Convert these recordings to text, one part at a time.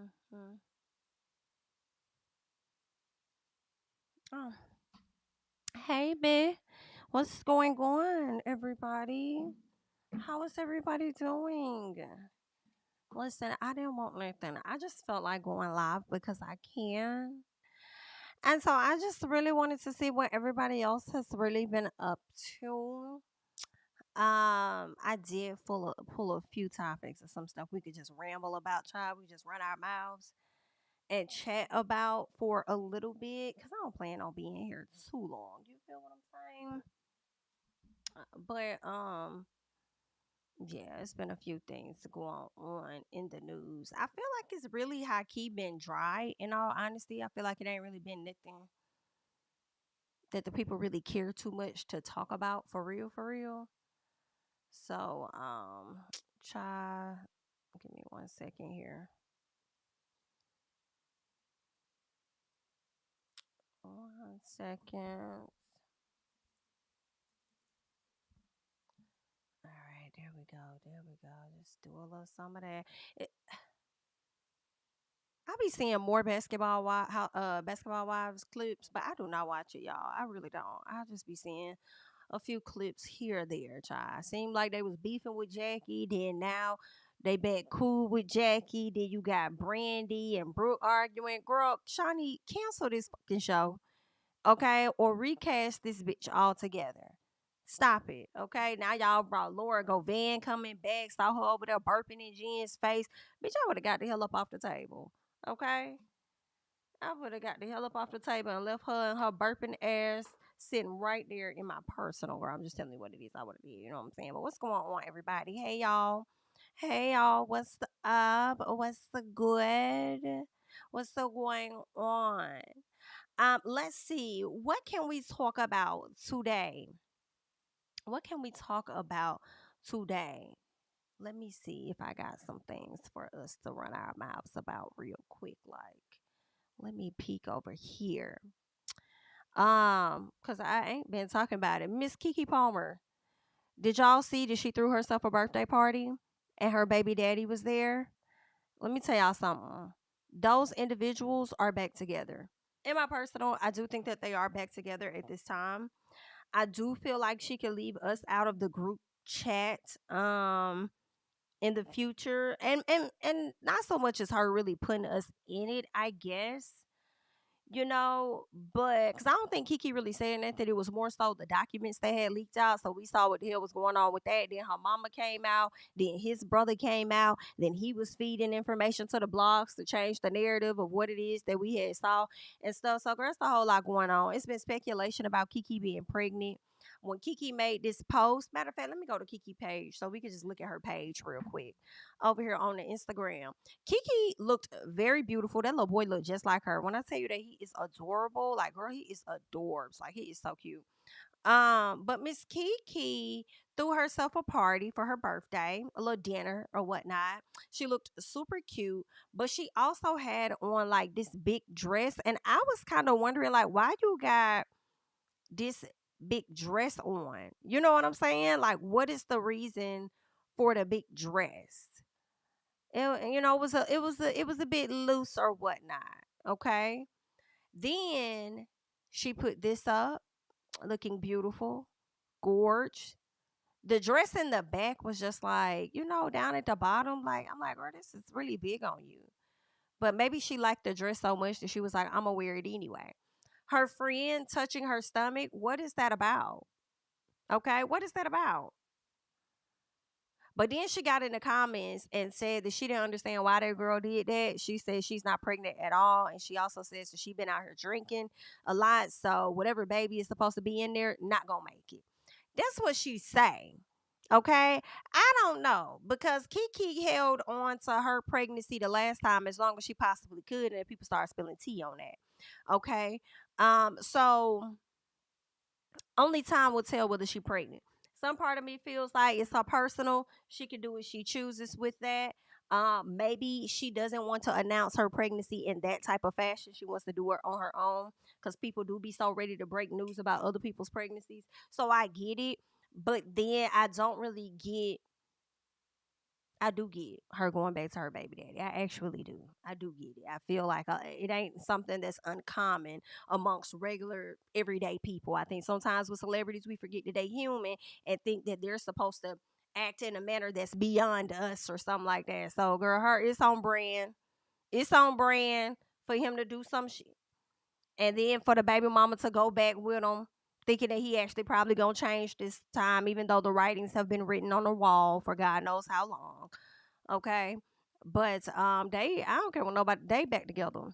Mhm. Oh, hey, B. What's going on, everybody? How is everybody doing? Listen, I didn't want nothing. I just felt like going live because I can. And so I just really wanted to see what everybody else has really been up to. I did pull a few topics and some stuff we could just ramble about, child. We just run our mouths and chat about for a little bit because I don't plan on being here too long. You feel what I'm saying? But yeah, it's been a few things going on in the news. I feel like it's really high key been dry. In all honesty, I feel like it ain't really been nothing that the people really care too much to talk about for real, for real. So try. Give me 1 second here. 1 second. All right, there we go. There we go. Just do a little some of that. It, I be seeing more basketball wives clips, but I do not watch it, y'all. I really don't. I just be seeing a few clips here or there, child. Seemed like they was beefing with Jackie, then now they back cool with Jackie. Then you got Brandy and Brooke arguing. Girl, Shawnee, cancel this fucking show, okay? Or recast this bitch altogether. Stop it, okay? Now y'all brought Laura Govan coming back, saw her over there burping in Jen's face. Bitch, I would have got the hell up off the table, okay? I would have got the hell up off the table and left her and her burping ass sitting right there in my personal, girl. I'm just telling you what it is. I would have did, you know what I'm saying? But what's going on, everybody? Hey, y'all. Hey, y'all. What's the up? What's the good? What's the going on? Let's see. What can we talk about today? What can we talk about today? Let me see if I got some things for us to run our mouths about real quick. Like, let me peek over here. Cause I ain't been talking about it. Miss Kiki Palmer. Did y'all see that she threw herself a birthday party and her baby daddy was there? Let me tell y'all something. Those individuals are back together. In my personal, I do think that they are back together at this time. I do feel like she could leave us out of the group chat in the future. And not so much as her really putting us in it, I guess. But because I don't think Kiki really said anything. It was more so the documents they had leaked out. So we saw what the hell was going on with that. Then her mama came out. Then his brother came out. Then he was feeding information to the blogs to change the narrative of what it is that we had saw and stuff. So there's a whole lot going on. It's been speculation about Kiki being pregnant. When Kiki made this post, matter of fact, let me go to Kiki page so we can just look at her page real quick over here on the Instagram. Kiki looked very beautiful. That little boy looked just like her. When I tell you that he is adorable, like girl, he is adorbs. Like he is so cute. But Miss Kiki threw herself a party for her birthday, a little dinner or whatnot. She looked super cute, but she also had on like this big dress, and I was kind of wondering like why you got this big dress on. You know what I'm saying? Like, what is the reason for the big dress? It was a bit loose or whatnot. Okay. Then she put this up, looking beautiful, gorge. The dress in the back was just like, down at the bottom. Like, I'm like, girl, this is really big on you. But maybe she liked the dress so much that she was like, I'm gonna wear it anyway. Her friend touching her stomach, what is that about? Okay, what is that about? But then she got in the comments and said that she didn't understand why that girl did that. She said she's not pregnant at all. And she also says that she been out here drinking a lot. So whatever baby is supposed to be in there, not gonna make it. That's what she say. Okay. I don't know. Because Kiki held on to her pregnancy the last time as long as she possibly could, and people started spilling tea on that. Okay. So only time will tell whether she pregnant. Some part of me feels like it's her personal. She can do what she chooses with that. Maybe she doesn't want to announce her pregnancy in that type of fashion. She wants to do it on her own because people do be so ready to break news about other people's pregnancies. So I get it, but then I don't really get I do get her going back to her baby daddy. I actually do. I do get it. I feel like it ain't something that's uncommon amongst regular everyday people. I think sometimes with celebrities we forget that they human and think that they're supposed to act in a manner that's beyond us or something like that. So, girl, it's on brand. It's on brand for him to do some shit, and then for the baby mama to go back with him, thinking that he actually probably gonna change this time, even though the writings have been written on the wall for God knows how long. Okay. But I don't care what nobody, they back together.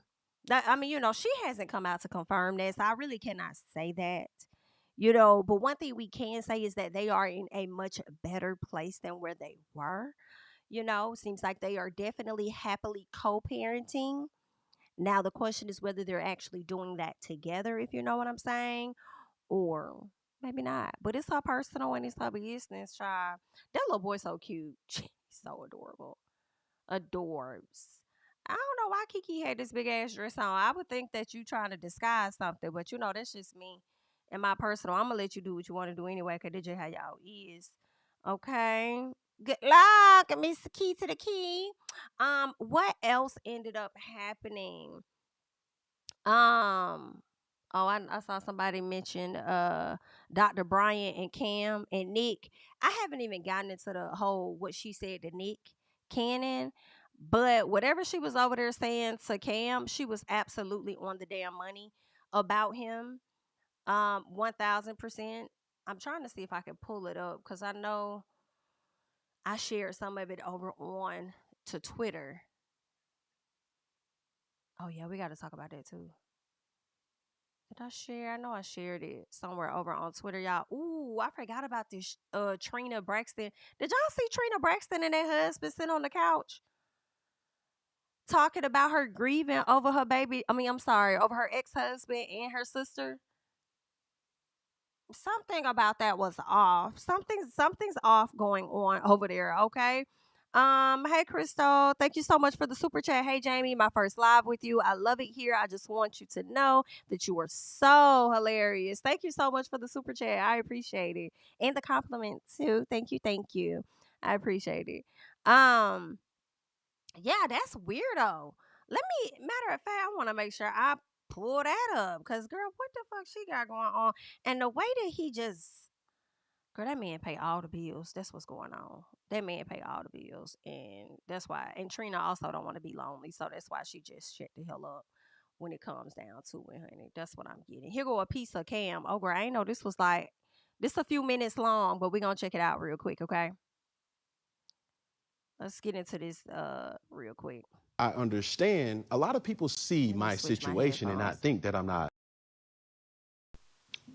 I mean, she hasn't come out to confirm that, so I really cannot say that. But one thing we can say is that they are in a much better place than where they were. Seems like they are definitely happily co-parenting. Now the question is whether they're actually doing that together, if you know what I'm saying, or maybe not. But it's her personal and it's her business, child. That little boy's so cute. He's so adorable. Adorbs. I don't know why Kiki had this big ass dress on. I would think that you trying to disguise something, but that's just me and my personal. I'm gonna let you do what you want to do anyway, cause this just how y'all is. Okay. Good luck, Miss Key to the Key. What else ended up happening? Um, I saw somebody mention Dr. Bryant and Cam and Nick. I haven't even gotten into the whole what she said to Nick Cannon, but whatever she was over there saying to Cam, she was absolutely on the damn money about him. 1000%. I'm trying to see if I can pull it up because I know I shared some of it over on to Twitter. Oh yeah, we got to talk about that too. Did I share? I know I shared it somewhere over on Twitter, y'all. Ooh, I forgot about this Trina Braxton. Did y'all see Trina Braxton and that husband sitting on the couch talking about her grieving over her baby? I'm sorry, over her ex-husband and her sister. Something about that was off. Something's off going on over there, okay? Hey Crystal, thank you so much for the super chat. Hey Jamie, my first live with you. I love it here. I just want you to know that you are so hilarious. Thank you so much for the super chat. I appreciate it. And the compliment too. Thank you. I appreciate it. Yeah, that's weirdo. Matter of fact, I want to make sure I pull that up. Cause girl, what the fuck she got going on? And the way that he just girl, that man pay all the bills. That's what's going on. That man pay all the bills. And that's why and Trina also don't want to be lonely. So that's why she just shut the hell up when it comes down to it, honey. That's what I'm getting. Here go a piece of Cam. Oh girl, I ain't know this a few minutes long, but we're gonna check it out real quick, okay? Let's get into this real quick. I understand a lot of people see my situation and not think that I'm not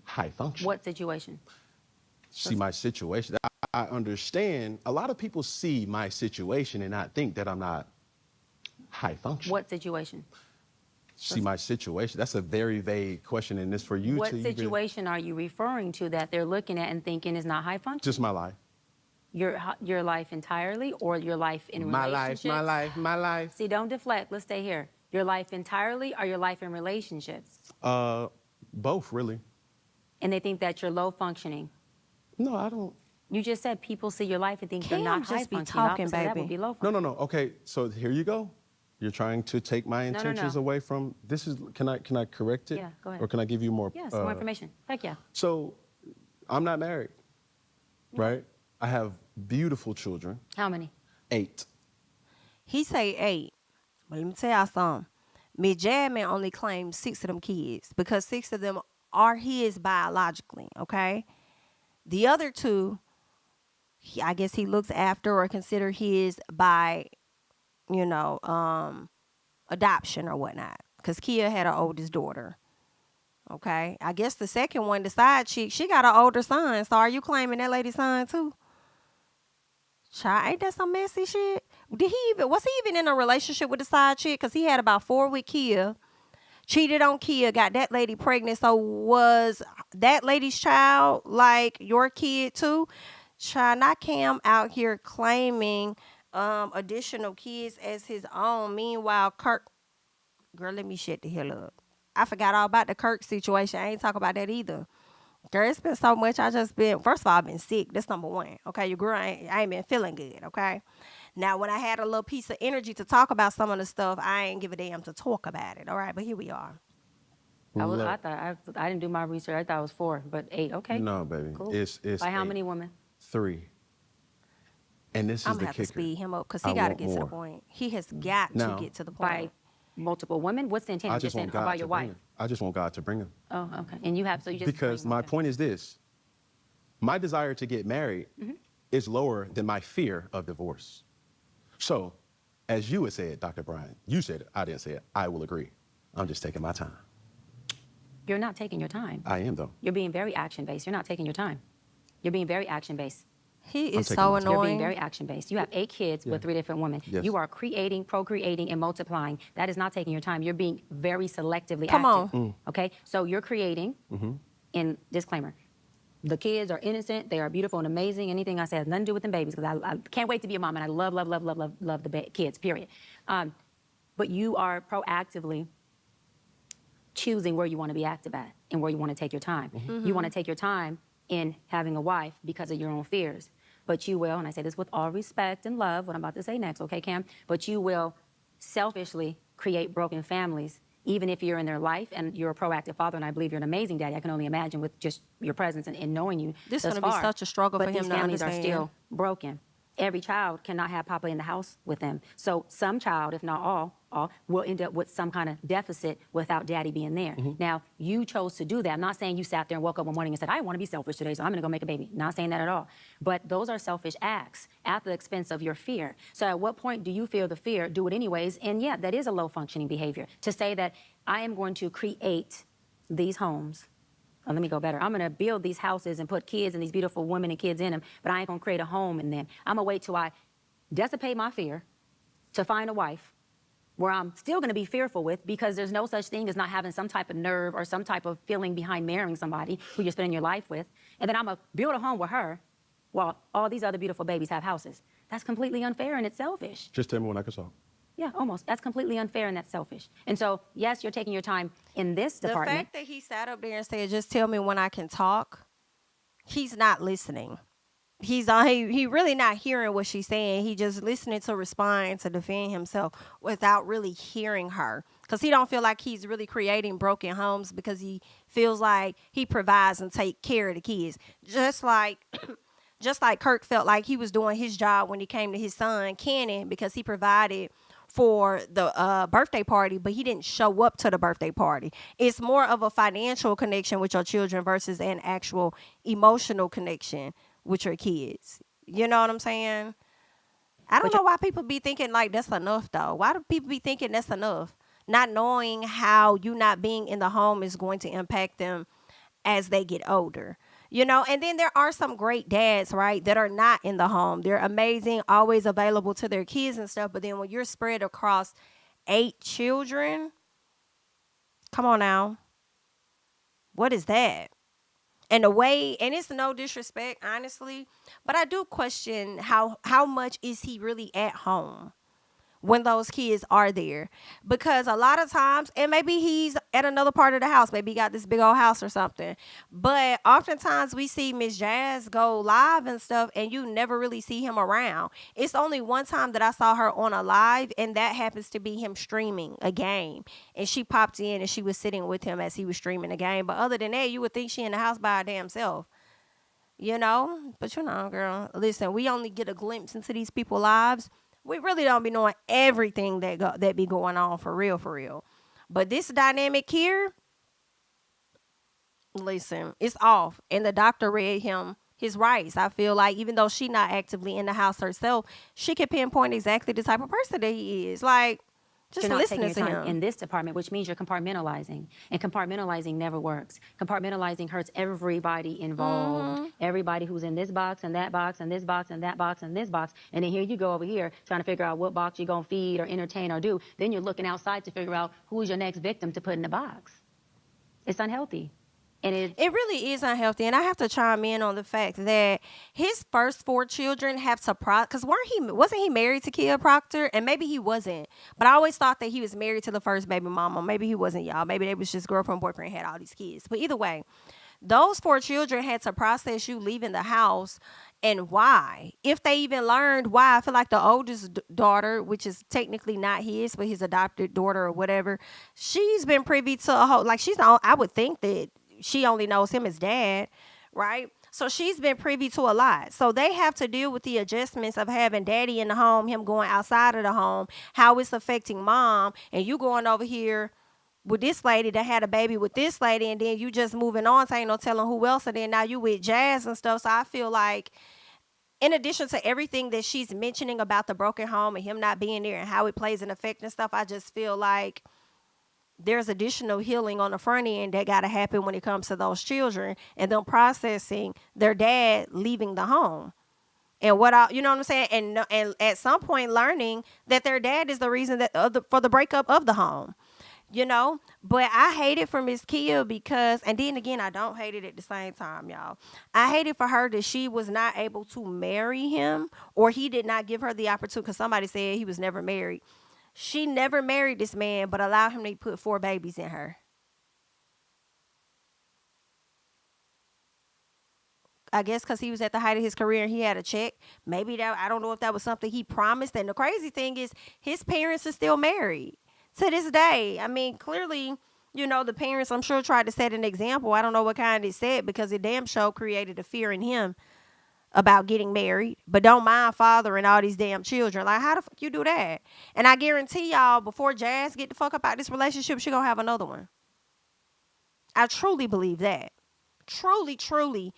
high function. What situation? See my situation. I understand a lot of people see my situation and not think that I'm not high function. What situation? See my situation. That's a very vague question, and it's for you what to situation are you referring to that they're looking at and thinking is not high function? Just my life. Your life entirely, or your life in relationships? My life. See, don't deflect. Let's stay here. Your life entirely, or your life in relationships? Both, really. And they think that you're low functioning. No, I don't. You just said people see your life and think you're not high functioning. Talking, baby. That would be low functioning. No. Okay, so here you go. You're trying to take my intentions away from this. Can I correct it? Yeah, go ahead. Or can I give you more? Yes, more information. Heck yeah. So, I'm not married, right? I have beautiful children. How many? 8. He say 8. But let me tell y'all something. Miss Jami only claims 6 of them kids because 6 of them are his biologically, okay? The other 2, I guess he looks after or consider his by, adoption or whatnot. Because Kia had her oldest daughter. Okay? I guess the second one, the side chick, she got an older son. So are you claiming that lady's son too? Child, ain't that some messy shit? Was he even in a relationship with the side chick? Because he had about 4 with Kia. Cheated on Kia, got that lady pregnant. So was that lady's child like your kid too? Child, not Cam out here claiming additional kids as his own. Meanwhile, Kirk, girl, let me shut the hell up. I forgot all about the Kirk situation. I ain't talk about that either. Girl, it's been so much. First of all, I've been sick. That's number 1. Okay, your girl, I ain't been feeling good. Okay. Now, when I had a little piece of energy to talk about some of the stuff, I ain't give a damn to talk about it. All right, but here we are. I thought I didn't do my research. I thought it was 4, but 8. Okay. No, baby. Cool. It's By how 8. many women? 3. And this I'm is going the to have kicker. to speed him up because I he got to want get to the more. point. He has got Now, to get to the By point. multiple women? What's the intent I of just just saying want God about to your bring wife? him. I just want God to bring him. Oh, okay. And you have, so you just. Because my point is this. My desire to get married is lower than my fear of divorce. So, as you had said, Dr. Brian, you said it, I didn't say it, I will agree. I'm just taking my time. You're not taking your time. I am, though. You're being very action-based. You're not taking your time. You're being very action-based. He is taking so my time. You're being annoying. very action-based. You have 8 kids with 3 different women. Yes. You are creating, procreating, and multiplying. That is not taking your time. You're being very selectively Come active. on. Okay? So you're creating, and disclaimer, the kids are innocent. They are beautiful and amazing. Anything I say has nothing to do with them babies because I can't wait to be a mom, and I love, love, love, love, love, love the kids, period. But you are proactively choosing where you want to be active at and where you want to take your time. You want to take your time in having a wife because of your own fears. But you will, and I say this with all respect and love, what I'm about to say next, okay, Cam? But you will selfishly create broken families, even if you're in their life and you're a proactive father, and I believe you're an amazing daddy. I can only imagine with just your presence and knowing you This thus gonna be far. such a struggle But for him these to families are understand. still broken. Every child cannot have Papa in the house with them. So some child, if not all, will end up with some kind of deficit without Daddy being there. Now, you chose to do that. I'm not saying you sat there and woke up one morning and said, I want to be selfish today, so I'm going to go make a baby. Not saying that at all. But those are selfish acts at the expense of your fear. So at what point do you feel the fear? Do it anyways. And yeah, that is a low-functioning behavior. To say that I am going to create these homes. Oh, let me go better. I'm going to build these houses and put kids and these beautiful women and kids in them, but I ain't going to create a home in them. I'm going to wait till I dissipate my fear to find a wife where I'm still going to be fearful with, because there's no such thing as not having some type of nerve or some type of feeling behind marrying somebody who you're spending your life with. And then I'm going to build a home with her while all these other beautiful babies have houses. That's completely unfair and it's selfish. Just tell me when I can solve. Yeah, almost. That's completely unfair and that's selfish. And so, yes, you're taking your time in this department. The fact that he sat up there and said, just tell me when I can talk, he's not listening. He really not hearing what she's saying. He just listening to respond, to defend himself without really hearing her. Because he don't feel like he's really creating broken homes, because he feels like he provides and take care of the kids. Just like Kirk felt like he was doing his job when he came to his son, Cannon, because he provided for the birthday party, but he didn't show up to the birthday party. It's more of a financial connection with your children versus an actual emotional connection with your kids. You know what I'm saying? I don't know why people be thinking like that's enough, though. Why do people be thinking that's enough? Not knowing how you not being in the home is going to impact them as they get older. You know, and then there are some great dads, right, that are not in the home. They're amazing, always available to their kids and stuff. But then when you're spread across 8 children, come on now. What is that? And the way, and it's no disrespect, honestly, but I do question how much is he really at home when those kids are there. Because a lot of times, and maybe he's at another part of the house, maybe he got this big old house or something, but oftentimes we see Miss Jazz go live and stuff and you never really see him around. It's only one time that I saw her on a live, and that happens to be him streaming a game, and she popped in and she was sitting with him as he was streaming the game. But other than that, you would think she in the house by her damn self. You know, but you know, girl, listen, we only get a glimpse into these people's lives. We really don't be knowing everything that be going on for real, for real. But this dynamic here, listen, it's off. And the doctor read him his rights. I feel like even though she not actively in the house herself, she can pinpoint exactly the type of person that he is. Like, just You're not taking listening your to time him. in this department, which means you're compartmentalizing. And compartmentalizing never works. Compartmentalizing hurts everybody involved. Everybody who's in this box and that box and this box and that box and this box. And then here you go over here trying to figure out what box you're going to feed or entertain or do. Then you're looking outside to figure out who's your next victim to put in the box. It's unhealthy. And It really is unhealthy, and I have to chime in on the fact that his first 4 children have surprised, because wasn't he married to Kia Proctor? And maybe he wasn't, but I always thought that he was married to the first baby mama. Maybe he wasn't, y'all. Maybe they was just girlfriend, boyfriend, had all these kids. But either way, those 4 children had to process you leaving the house and why. If they even learned why. I feel like the oldest daughter, which is technically not his, but his adopted daughter or whatever, she's been privy to a whole, like, she's not, I would think that she only knows him as dad, right? So she's been privy to a lot. So they have to deal with the adjustments of having daddy in the home, him going outside of the home, how it's affecting mom, and you going over here with this lady that had a baby with this lady, and then you just moving on, so ain't no telling who else, and then now you with Jazz and stuff. So I feel like, in addition to everything that she's mentioning about the broken home and him not being there and how it plays an effect and stuff, I just feel like there's additional healing on the front end that got to happen when it comes to those children and them processing their dad leaving the home. And you know what I'm saying? And at some point learning that their dad is the reason that for the breakup of the home. You know, but I hate it for Miss Kia because, and then again, I don't hate it at the same time, y'all. I hate it for her that she was not able to marry him, or he did not give her the opportunity, because somebody said he was never married. She never married this man, but allowed him to put 4 babies in her. I guess because he was at the height of his career and he had a check. Maybe that, I don't know if that was something he promised. And the crazy thing is, his parents are still married to this day. I mean, clearly, you know, the parents, I'm sure, tried to set an example. I don't know what kind it said, because the damn show created a fear in him about getting married, but don't mind fathering all these damn children. Like, how the fuck you do that? And I guarantee y'all, before Jazz get the fuck up out this relationship, she gonna have another one. I truly believe that. Truly, truly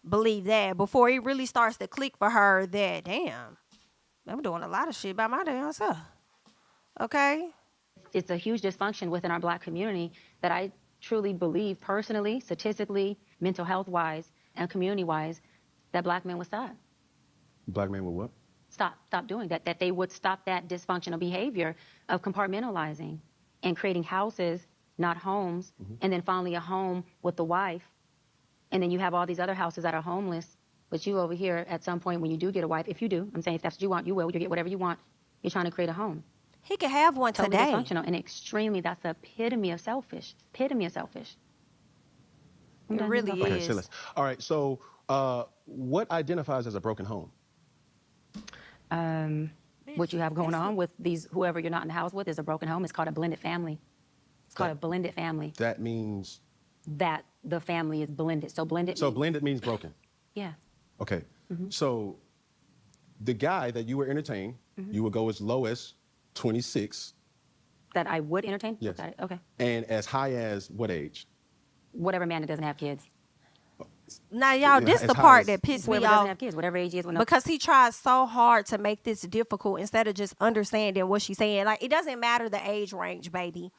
believe that, before it really starts to click for her that, damn, I'm doing a lot of shit by my damn self. Okay? It's a huge dysfunction within our Black community that I truly believe, personally, statistically, mental health-wise, and community-wise, that Black men would stop. Black men would what? Stop doing that. That they would stop that dysfunctional behavior of compartmentalizing and creating houses, not homes, and then finally a home with the wife. And then you have all these other houses that are homeless, but you over here, at some point when you do get a wife, if you do, I'm saying if that's what you want, you will. You get whatever you want. You're trying to create a home. He could have one Totally today. dysfunctional and extremely, that's the epitome of selfish. Epitome of selfish. It really Okay, is. so all right, so what identifies as a broken home? What you have going on with these, whoever you're not in the house with, is a broken home. It's called a blended family. It's called a blended family. That means? That the family is blended. So blended. So blended means broken? Yeah. Okay. So the guy that you were entertaining, you would go as low as 26. That I would entertain? Yes. Got it. Okay. And as high as what age? Whatever man that doesn't have kids. Now, y'all, this as the high part as- that pissed me Whoever doesn't off, have kids, whatever age he is. When because he tries so hard to make this difficult instead of just understanding what she's saying. Like, it doesn't matter the age range, baby.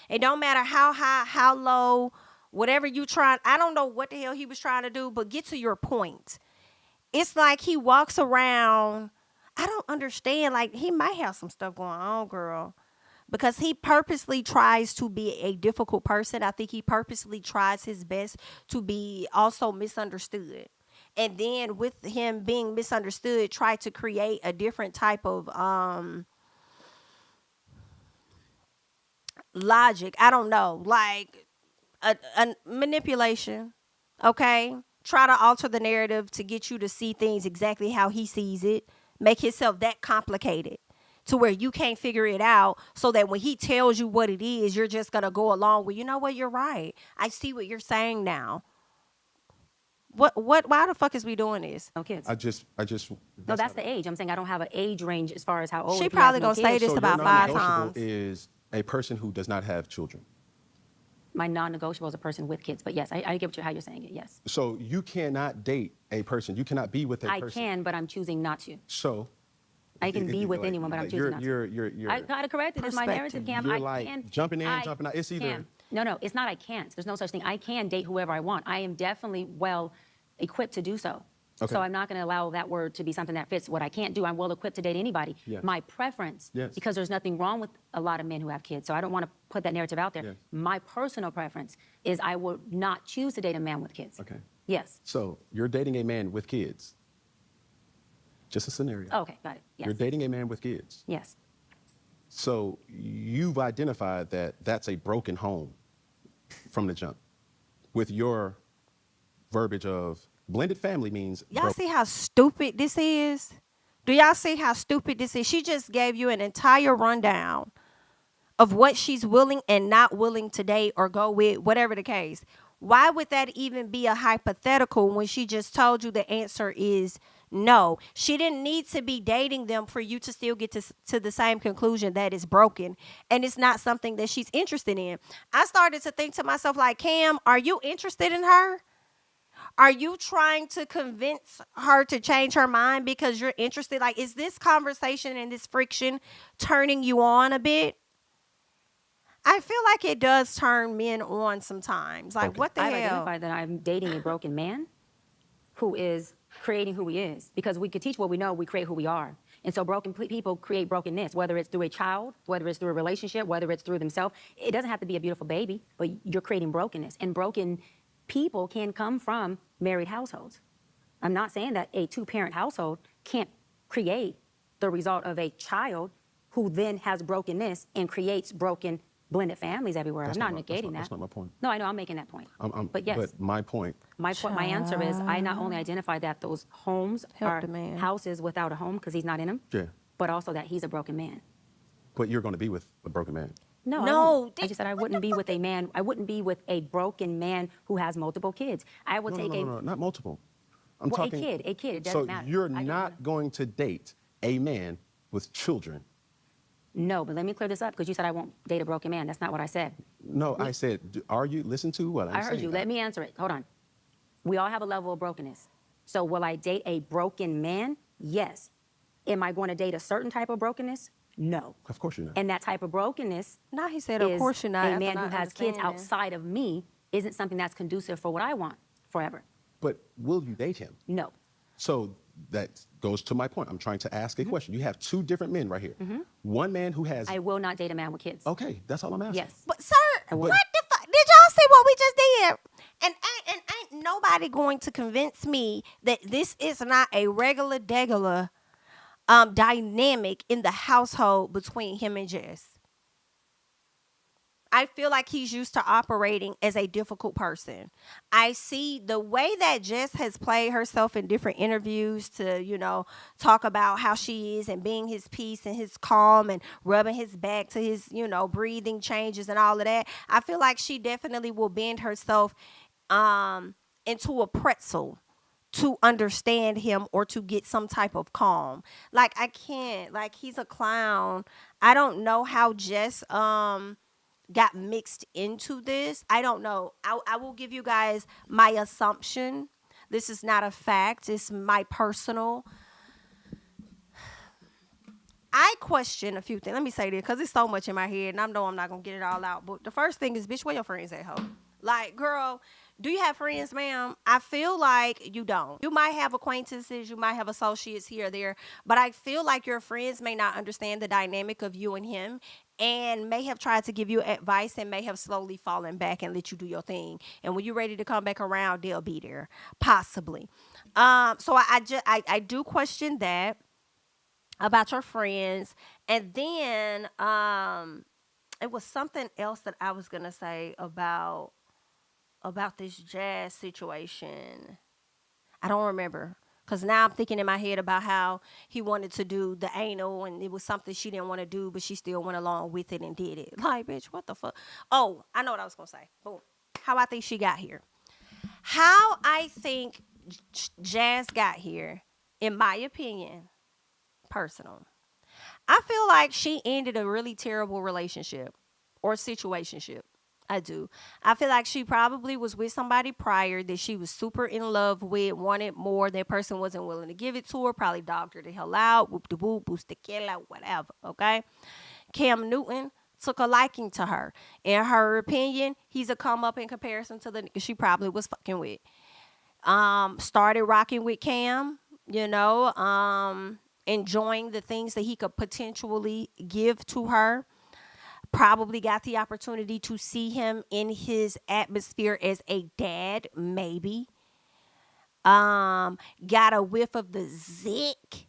It don't matter how high, how low, whatever you trying. I don't know what the hell he was trying to do, but get to your point. It's like he walks around. I don't understand. Like, he might have some stuff going on, girl. Because he purposely tries to be a difficult person. I think he purposely tries his best to be also misunderstood. And then with him being misunderstood, try to create a different type of logic. I don't know. Like a manipulation. Okay? Try to alter the narrative to get you to see things exactly how he sees it. Make himself that complicated to where you can't figure it out, so that when he tells you what it is, you're just going to go along with, you know what, you're right. I see what you're saying now. Why the fuck is we doing this? no kids. I just. No, that's the age. I'm saying I don't have an age range as far as how old. She if he probably has no gonna say kids. this So about your 5 non-negotiable times. is a person who does not have children. My non-negotiable is a person with kids, but yes, I get how you're saying it. Yes. So you cannot date a person. You cannot be with a I person. can, but I'm choosing not to. So. I can be with like, anyone, but I'm like, choosing not to. You're. I gotta correct it. It's my narrative, Cam. You're I like can, jumping in, I jumping out. It's either. can. No, it's not. I can't. There's no such thing. I can date whoever I want. I am definitely well equipped to do so. Okay. So I'm not going to allow that word to be something that fits what I can't do. I'm well equipped to date anybody. Yes. My preference, Yes. because there's nothing wrong with a lot of men who have kids, so I don't want to put that narrative out there. Yes. My personal preference is I would not choose to date a man with kids. Okay. Yes. So you're dating a man with kids. Just a scenario. Oh, okay, got it. Yes. You're dating a man with kids. Yes. So you've identified that that's a broken home from the jump with your verbiage of Blended family means Y'all see how stupid this is? Do y'all see how stupid this is? She just gave you an entire rundown of what she's willing and not willing to date or go with, whatever the case. Why would that even be a hypothetical when she just told you the answer is no? She didn't need to be dating them for you to still get to the same conclusion that it's broken and it's not something that she's interested in. I started to think to myself, like, Cam, are you interested in her? Are you trying to convince her to change her mind because you're interested? Like, is this conversation and this friction turning you on a bit? I feel like it does turn men on sometimes. Like, Okay. what the I've hell? identified that I'm dating a broken man who is creating who he is, because we could teach what we know, we create who we are. And so broken people create brokenness, whether it's through a child, whether it's through a relationship, whether it's through themselves. It doesn't have to be a beautiful baby, but you're creating brokenness. And broken people can come from married households. I'm not saying that a two-parent household can't create the result of a child who then has brokenness and creates broken blended families everywhere. I'm not negating that. That's not my point. No, I know, I'm making that point. But yes. But my point. My answer is I not only identify that those homes are houses without a home because he's not in them, Yeah. but also that he's a broken man. But you're going to be with a broken man. No, No, I just said I wouldn't be with a man. I wouldn't be with a broken man who has multiple kids. I would take No, not multiple. I'm well, talking. a kid. It doesn't So matter. you're not going to date a man with children. No, but let me clear this up because you said I won't date a broken man. That's not what I said. No, I said, are you, listen to what I'm saying. I heard you. Let me answer it. Hold on. We all have a level of brokenness. So will I date a broken man? Yes. Am I going to date a certain type of brokenness? No. Of course you're not. And that type of brokenness No, he said, of course you're not. a man who has kids outside of me isn't something that's conducive for what I want forever. But will you date him? No. So that goes to my point. I'm trying to ask a question. You have two different men right here. One man who has. I will not date a man with kids. Okay, that's all I'm asking. Yes. But sir, what would. the fuck? Did y'all see what we just did? And ain't nobody going to convince me that this is not a regular degular dynamic in the household between him and Jess. I feel like he's used to operating as a difficult person. I see the way that Jess has played herself in different interviews to, talk about how she is and being his peace and his calm and rubbing his back to his, breathing changes and all of that. I feel like she definitely will bend herself into a pretzel to understand him or to get some type of calm. Like, I can't. Like, he's a clown. I don't know how Jess got mixed into this. I don't know. I will give you guys my assumption. This is not a fact. It's my personal. I question a few things. Let me say this because it's so much in my head and I know I'm not going to get it all out. But the first thing is, bitch, where your friends at, ho? Like, girl, do you have friends, ma'am? I feel like you don't. You might have acquaintances. You might have associates here or there. But I feel like your friends may not understand the dynamic of you and him and may have tried to give you advice and may have slowly fallen back and let you do your thing. And when you're ready to come back around, they'll be there, possibly. So I do question that about your friends. And then it was something else that I was going to say about this Jazz situation. I don't remember. Because now I'm thinking in my head about how he wanted to do the anal and it was something she didn't want to do, but she still went along with it and did it. Like, bitch, what the fuck? Oh, I know what I was going to say. Boom. How I think she got here. How I think Jazz got here, in my opinion, personal. I feel like she ended a really terrible relationship or situationship. I do. I feel like she probably was with somebody prior that she was super in love with, wanted more. That person wasn't willing to give it to her, probably dogged her the hell out, whoop de whoop, boost the kill out, whatever, okay? Cam Newton took a liking to her. In her opinion, he's a come up in comparison to the nigga she probably was fucking with. Started rocking with Cam, enjoying the things that he could potentially give to her. Probably got the opportunity to see him in his atmosphere as a dad, maybe. Got a whiff of the zick,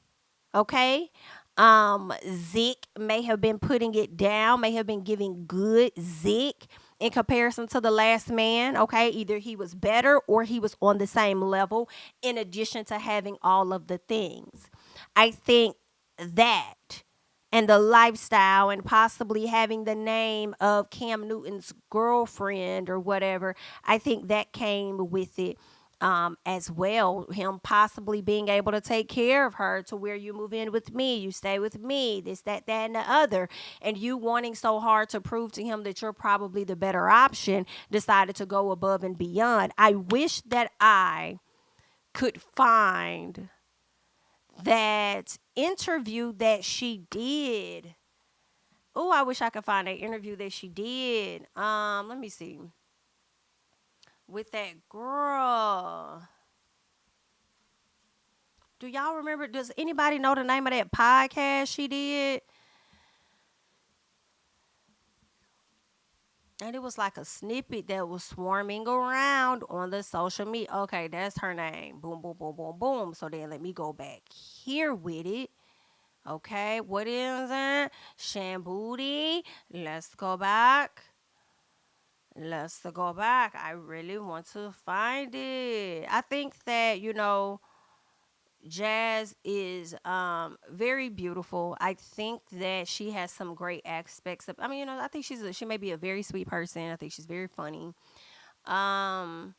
okay? Zick may have been putting it down, may have been giving good Zick in comparison to the last man. Okay, either he was better or he was on the same level, in addition to having all of the things. I think that, and the lifestyle, and possibly having the name of Cam Newton's girlfriend or whatever, I think that came with it, as well. Him possibly being able to take care of her to where you move in with me, you stay with me, this, that, and the other. And you wanting so hard to prove to him that you're probably the better option, decided to go above and beyond. I wish that I could find that interview that she did. Oh, I wish I could find that interview that she did. Let me see. With that girl. Do y'all remember? Does anybody know the name of that podcast she did? And it was like a snippet that was swarming around on the social media. Okay, that's her name. Boom, boom, boom, boom, boom. So then let me go back here with it. Okay, what is it? Shambooty. Let's go back. Let's go back. I really want to find it. I think that, Jazz is very beautiful. I think that she has some great aspects of, I think she may be a very sweet person. I think she's very funny. Um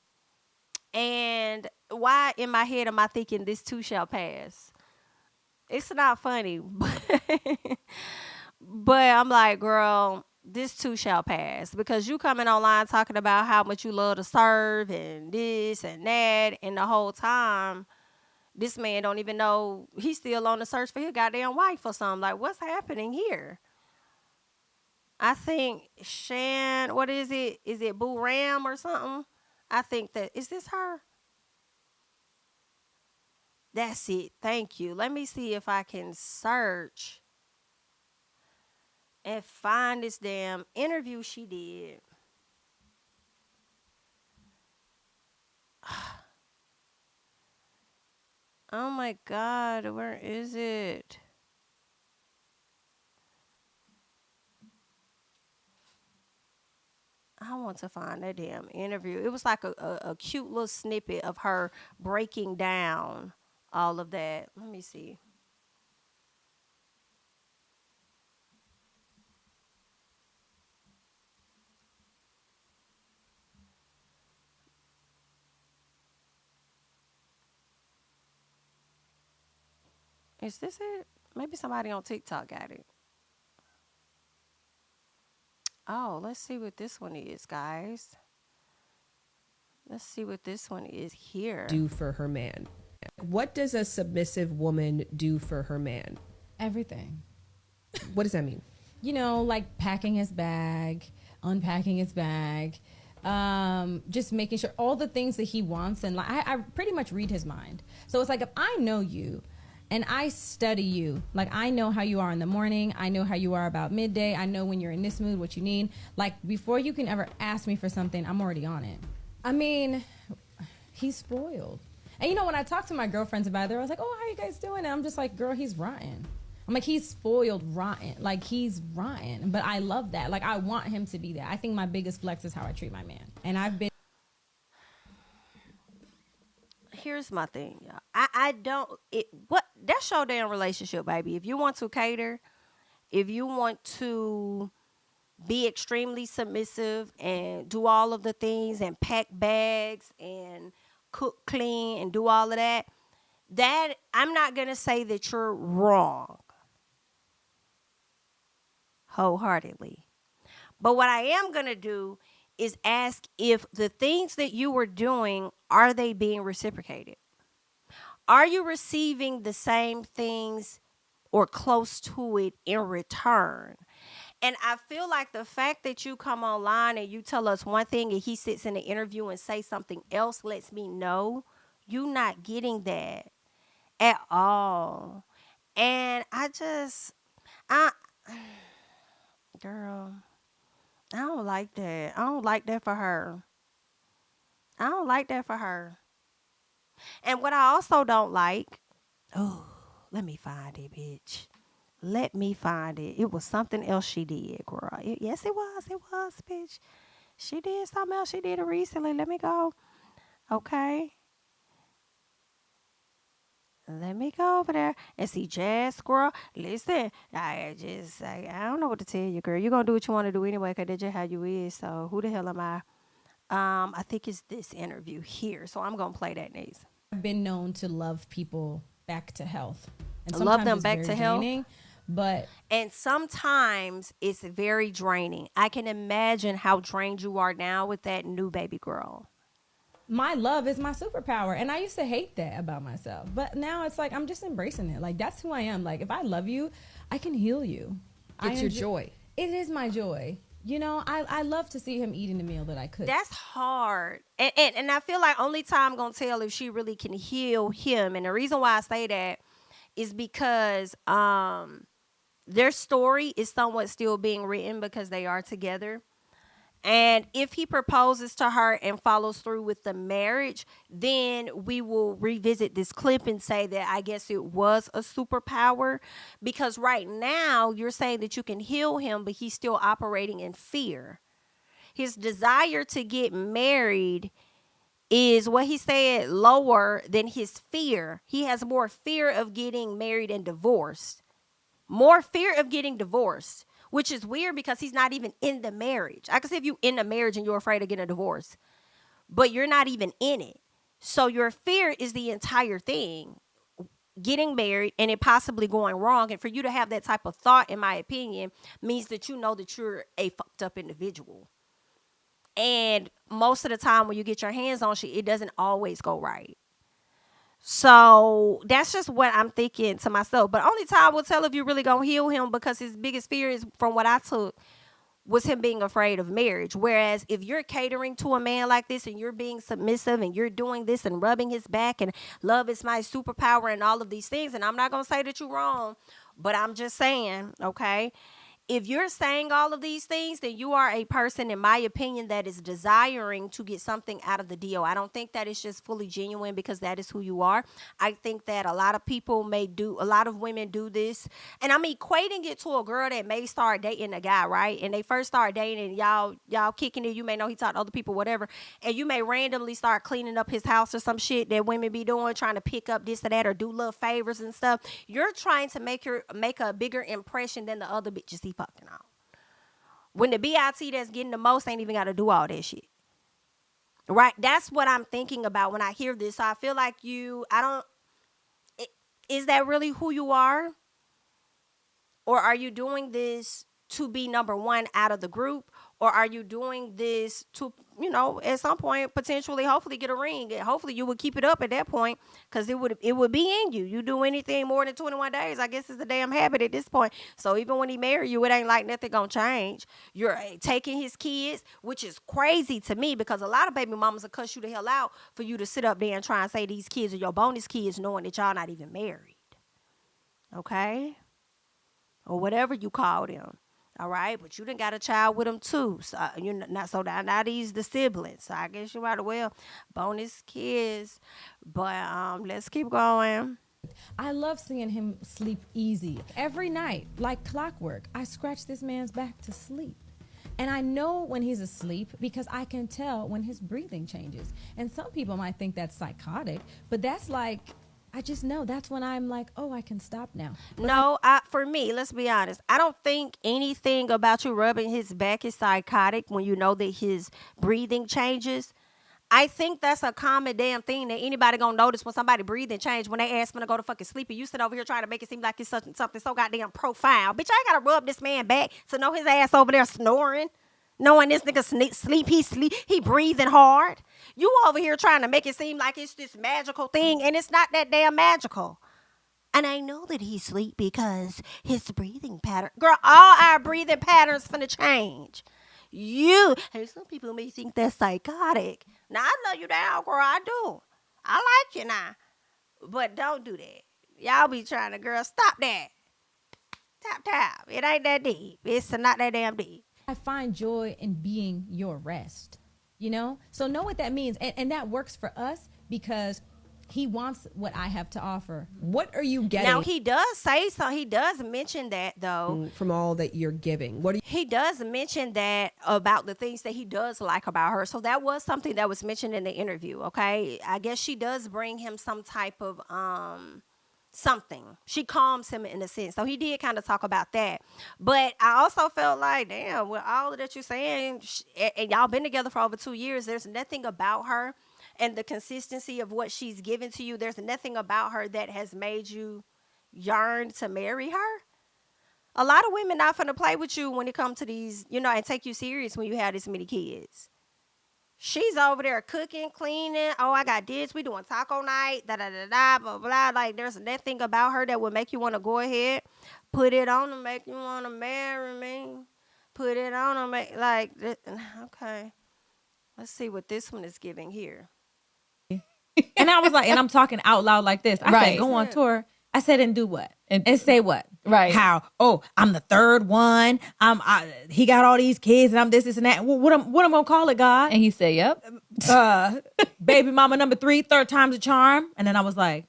and why in my head am I thinking this too shall pass? It's not funny, but I'm like, girl, this too shall pass, because you coming online talking about how much you love to serve and this and that, and the whole time this man don't even know he's still on the search for his goddamn wife or something. Like, what's happening here? I think what is it? Is it Boo Ram or something? I think is this her? That's it. Thank you. Let me see if I can search and find this damn interview she did. Oh my God, where is it? I want to find that damn interview. It was like a cute little snippet of her breaking down all of that. Let me see. Is this it? Maybe somebody on TikTok got it. Oh, let's see what this one is, guys. Let's see what this one is here. Do for her man. What does a submissive woman do for her man? Everything. What does that mean? Like packing his bag, unpacking his bag, just making sure all the things that he wants. And like, I pretty much read his mind. So it's like, if I know you and I study you, like I know how you are in the morning, I know how you are about midday, I know when you're in this mood, what you need. Like, before you can ever ask me for something, I'm already on it. I mean, he's spoiled. And when I talk to my girlfriends about it, I was like, oh, how you guys doing? And I'm just like, girl, he's rotten. I'm like, he's spoiled rotten. Like, he's rotten. But I love that. Like, I want him to be that. I think my biggest flex is how I treat my man. And I've been. Here's my thing, y'all. I don't, that's your damn relationship, baby. If you want to cater, if you want to be extremely submissive and do all of the things and pack bags and cook clean and do all of that, I'm not going to say that you're wrong wholeheartedly. But what I am going to do is ask if the things that you were doing, are they being reciprocated? Are you receiving the same things or close to it in return? And I feel like the fact that you come online and you tell us one thing and he sits in the interview and say something else lets me know you're not getting that at all. And girl, I don't like that. I don't like that for her. I don't like that for her. And what I also don't like, oh, let me find it, bitch. Let me find it. It was something else she did, girl. Yes, it was. It was, bitch. She did something else. She did it recently. Let me go. Okay. Let me go over there and see Jazz Squirrel. Listen, I don't know what to tell you, girl. You're going to do what you want to do anyway, because that's just how you is. So who the hell am I? I think it's this interview here. So I'm going to play that next. I've been known to love people back to health. And Love sometimes them it's back very to health? draining, but And sometimes it's very draining. I can imagine how drained you are now with that new baby girl. my love is my superpower. And I used to hate that about myself. But now it's like, I'm just embracing it. Like, that's who I am. Like, if I love you, I can heal you. It's your joy. It is my joy. You know, I love to see him eating the meal that I cook. That's hard. And I feel like only time gonna tell if she really can heal him. And the reason why I say that is because their story is somewhat still being written because they are together. And if he proposes to her and follows through with the marriage, then we will revisit this clip and say that I guess it was a superpower. Because right now you're saying that you can heal him, but he's still operating in fear. His desire to get married is what he said lower than his fear. He has more fear of getting married and divorced. More fear of getting divorced, which is weird because he's not even in the marriage. I can see if you in the marriage and you're afraid of getting a divorce, but you're not even in it. So your fear is the entire thing, getting married and it possibly going wrong. And for you to have that type of thought, in my opinion, means that you know that you're a fucked up individual. And most of the time when you get your hands on shit, it doesn't always go right. So that's just what I'm thinking to myself. But only time will tell if you really gonna heal him, because his biggest fear is, from what I took, was him being afraid of marriage. Whereas if you're catering to a man like this and you're being submissive and you're doing this and rubbing his back and love is my superpower and all of these things, and I'm not gonna say that you're wrong, but I'm just saying, okay, if you're saying all of these things, then you are a person, in my opinion, that is desiring to get something out of the deal. I don't think that it's just fully genuine because that is who you are. I think that a lot of people a lot of women do this. And I'm equating it to a girl that may start dating a guy, right? And they first start dating and y'all kicking it. You may know he talked to other people, whatever. And you may randomly start cleaning up his house or some shit that women be doing, trying to pick up this or that or do little favors and stuff. You're trying to make a bigger impression than the other bitches he fucking on. When the BIT that's getting the most ain't even got to do all that shit. Right? That's what I'm thinking about when I hear this. So I feel like is that really who you are? Or are you doing this to be number one out of the group? Or are you doing this to, at some point, potentially, hopefully get a ring? And hopefully you would keep it up at that point, because it would be in you. You do anything more than 21 days, I guess it's a damn habit at this point. So even when he marry you, it ain't like nothing gonna change. You're taking his kids, which is crazy to me, because a lot of baby mamas will cuss you the hell out for you to sit up there and try and say these kids are your bonus kids, knowing that y'all not even married. Okay? Or whatever you call them. All right, but you done got a child with them too. So now these the siblings. So I guess you might as well bonus kids. But let's keep going. I love seeing him sleep easy. Every night, like clockwork, I scratch this man's back to sleep. And I know when he's asleep because I can tell when his breathing changes. And some people might think that's psychotic, but that's like, I just know that's when I'm like, oh, I can stop now. No, for me, let's be honest. I don't think anything about you rubbing his back is psychotic when you know that his breathing changes. I think that's a common damn thing that anybody gonna notice when somebody breathing change when they ask me to go to fucking sleep. And you sit over here trying to make it seem like it's something so goddamn profound. Bitch, I ain't gotta rub this man back to know his ass over there snoring. Knowing this nigga he breathing hard. You over here trying to make it seem like it's this magical thing, and it's not that damn magical. And I know that he sleep because his breathing pattern. Girl, all our breathing patterns finna change. And some people may think that's psychotic. Now, I love you down, girl, I do. I like you now. But don't do that. Y'all be trying to, girl, stop that. Tap. It ain't that deep. It's not that damn deep. I find joy in being your rest, So know what that means. And that works for us because he wants what I have to offer. What are you getting? Now he does say so. He does mention that though. From all that you're giving? What are you? He does mention that about the things that he does like about her. So that was something that was mentioned in the interview. Okay, I guess she does bring him some type of something. She calms him in a sense. So he did kind of talk about that. But I also felt like, damn, with all of that you're saying, and y'all been together for over 2 years, there's nothing about her and the consistency of what she's given to you. There's nothing about her that has made you yearn to marry her. A lot of women not finna play with you when it comes to these, you know, and take you serious when you have this many kids. She's over there cooking, cleaning. Oh, I got this. We doing taco night. Da da da da. Blah blah. Like there's nothing about her that would make you want to go ahead, put it on and make you want to marry me. Put it on and make like okay. Let's see what this one is giving here. And I was like, and I'm talking out loud like this. I Right. said, go on tour. I said, and do what? And say what? Right. How? Oh, I'm the third one. He got all these kids, and I'm this, and that. What I'm gonna call it, God? And he said, "Yep." Baby mama number 3, third time's a charm. And then I was like,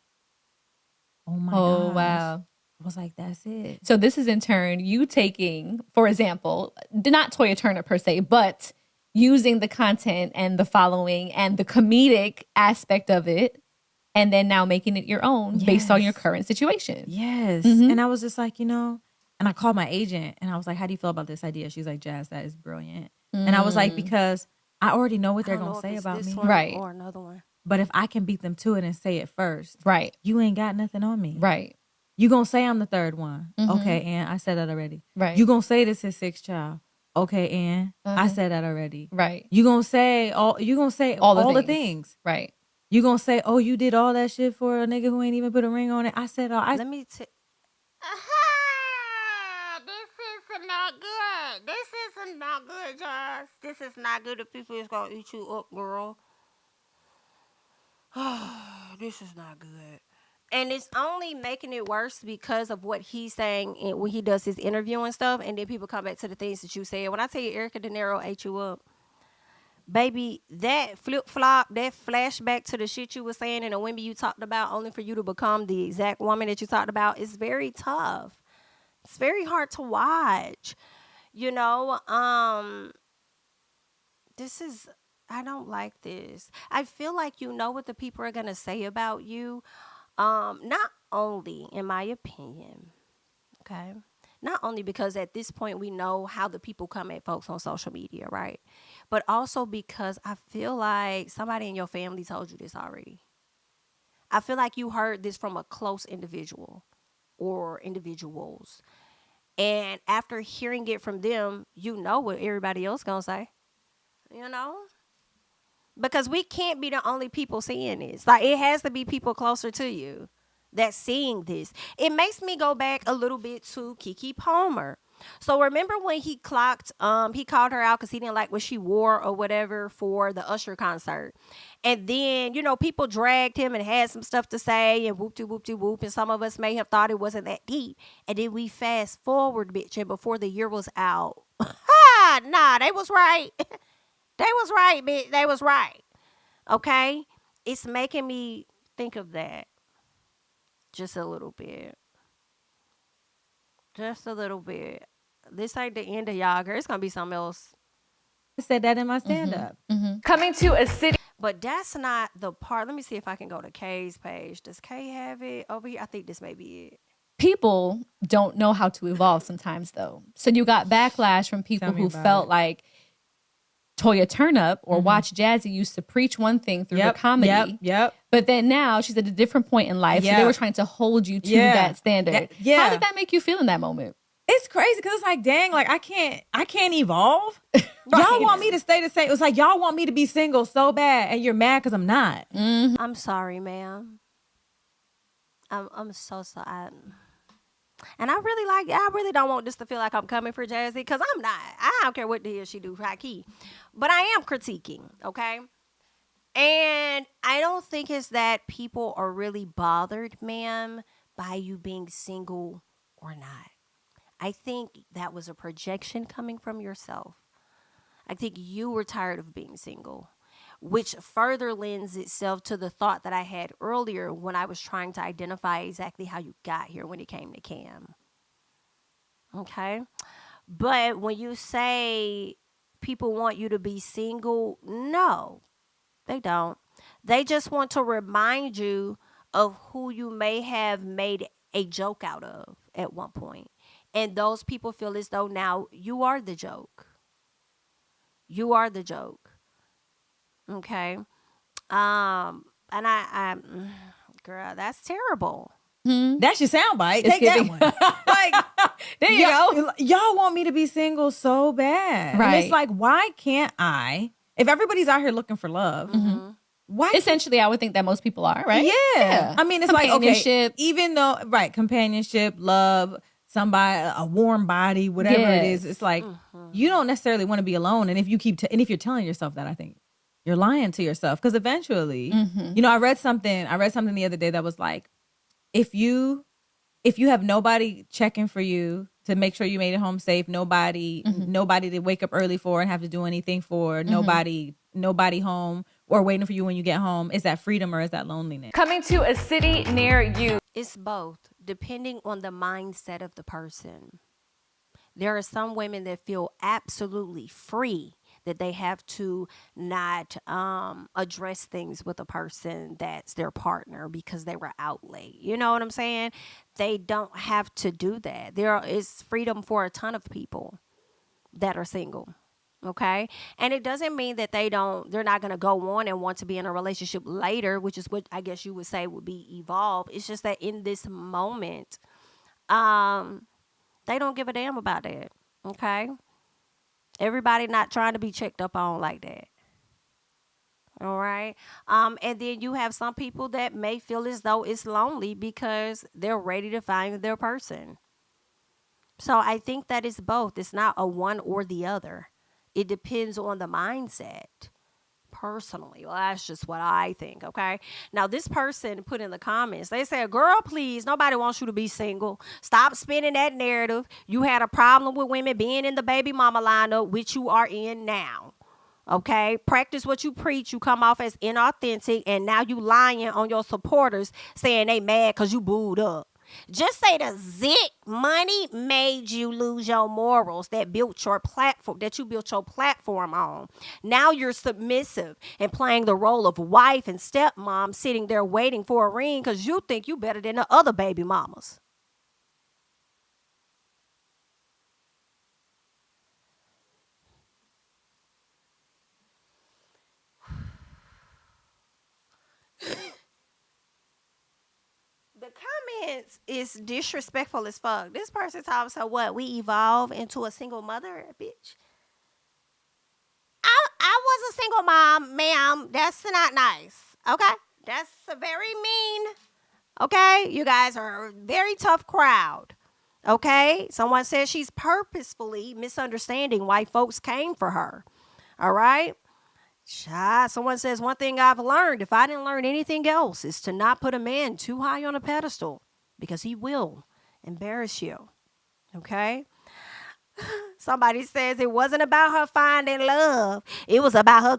oh my Oh gosh. wow. I was like, that's it. So this is in turn you taking, for example, not Toya Turner per se, but using the content and the following and the comedic aspect of it, and then now making it your own based on your current situation. Yes. Mhm. And I was just like, and I called my agent and I was like, how do you feel about this idea? She's like, Jazz, that is brilliant. And I was like, because I already know what they're going to say about me. Right. Or another one. But if I can beat them to it and say it first, Right. you ain't got nothing on me. Right. You going to say I'm the third one. Mhm. Okay, and I said that already. Right. You going to say this is sixth child. Okay, and I said that already. Right. You going to say all the things. Right. You going to say, oh, you did all that shit for a nigga who ain't even put a ring on it. I said, Let me tell. This is not good. This is not good, Josh. This is not good. The people is gonna eat you up, girl. This is not good. And it's only making it worse because of what he's saying when he does his interview and stuff. And then people come back to the things that you said. When I tell you Erica De Niro ate you up, baby, that flip-flop, that flashback to the shit you were saying and the women you talked about only for you to become the exact woman that you talked about is very tough. It's very hard to watch. I don't like this. I feel like you know what the people are going to say about you. Not only, in my opinion, okay? Not only because at this point we know how the people come at folks on social media, right? But also because I feel like somebody in your family told you this already. I feel like you heard this from a close individual or individuals. And after hearing it from them, you know what everybody else gonna say. Because we can't be the only people seeing this. Like, it has to be people closer to you that's seeing this. It makes me go back a little bit to Keke Palmer. So remember when he called her out because he didn't like what she wore or whatever for the Usher concert. And then, people dragged him and had some stuff to say and whoop-de-whoop-de-whoop. And some of us may have thought it wasn't that deep. And then we fast forward, bitch, and before the year was out. Nah, they was right. They was right, bitch. They was right. Okay? It's making me think of that. Just a little bit. Just a little bit. This ain't the end of y'all, girl. It's going to be something else. I said that in my stand-up. Mm-hmm. Coming to a city. But that's not the part. Let me see if I can go to Kay's page. Does Kay have it over here? I think this may be it. People don't know how to evolve sometimes, though. So you got backlash from people who felt like Toya Turnup or Watch Jazzy used to preach one thing through her comedy. Yep. But then now she's at a different point in life. So they were trying to hold you to that standard. How did that make you feel in that moment? It's crazy because it's like, dang, like I can't evolve. Y'all want me to stay the same. It's like y'all want me to be single so bad and you're mad because I'm not. Mm-hmm. I'm sorry, ma'am. I'm so sorry. And I really don't want this to feel like I'm coming for Jazzy, because I'm not. I don't care what the hell she do, high key. But I am critiquing, okay? And I don't think it's that people are really bothered, ma'am, by you being single or not. I think that was a projection coming from yourself. I think you were tired of being single. which further lends itself to the thought that I had earlier when I was trying to identify exactly how you got here when it came to Cam. Okay? But when you say people want you to be single, no, they don't. They just want to remind you of who you may have made a joke out of at one point. And those people feel as though now you are the joke. You are the joke. Okay? And girl, that's terrible. That's your soundbite. It's Take that giving- one. Like, There you go. Y'all want me to be single so bad. And Right. it's like, why can't I? If everybody's out here looking for love, why? Essentially, I would think that most people are, right? Yeah. I mean, it's like, okay, Companionship. even though, right, companionship, love, somebody, a warm body, whatever it is, Yes. it's like, you don't necessarily want to be alone. And if you keep, and if you're telling yourself that, I think you're lying to yourself. Because eventually, you know, I read something the other day that was like, if you have nobody checking for you to make sure you made it home safe, nobody to wake up early for and have to do anything for, nobody home or waiting for you when you get home, is that freedom or is that loneliness? Coming to a city near you. It's both, depending on the mindset of the person. There are some women that feel absolutely free that they have to not address things with a person that's their partner because they were out late. You know what I'm saying? They don't have to do that. There is freedom for a ton of people that are single. Okay. And it doesn't mean that they're not going to go on and want to be in a relationship later, which is what I guess you would say would be evolve. It's just that in this moment, they don't give a damn about that. Okay. Everybody not trying to be checked up on like that. All right. And then you have some people that may feel as though it's lonely because they're ready to find their person. So I think that it's both. It's not a one or the other. It depends on the mindset. Personally, well, that's just what I think. Okay. Now, this person put in the comments, they said, girl, please, nobody wants you to be single. Stop spinning that narrative. You had a problem with women being in the baby mama lineup, which you are in now. Okay. Practice what you preach. You come off as inauthentic, and now you lying on your supporters saying they mad because you booed up. Just say the zit money made you lose your morals that built your platform, that you built your platform on. Now you're submissive and playing the role of wife and stepmom, sitting there waiting for a ring because you think you better than the other baby mamas. The comments is disrespectful as fuck. This person talks, so what? We evolve into a single mother, bitch. I was a single mom, ma'am. That's not nice. Okay? That's a very mean. Okay? You guys are a very tough crowd. Okay? Someone says she's purposefully misunderstanding why folks came for her. All right? Someone says, one thing I've learned, if I didn't learn anything else, is to not put a man too high on a pedestal because he will embarrass you. Okay? Somebody says it wasn't about her finding love. It was about her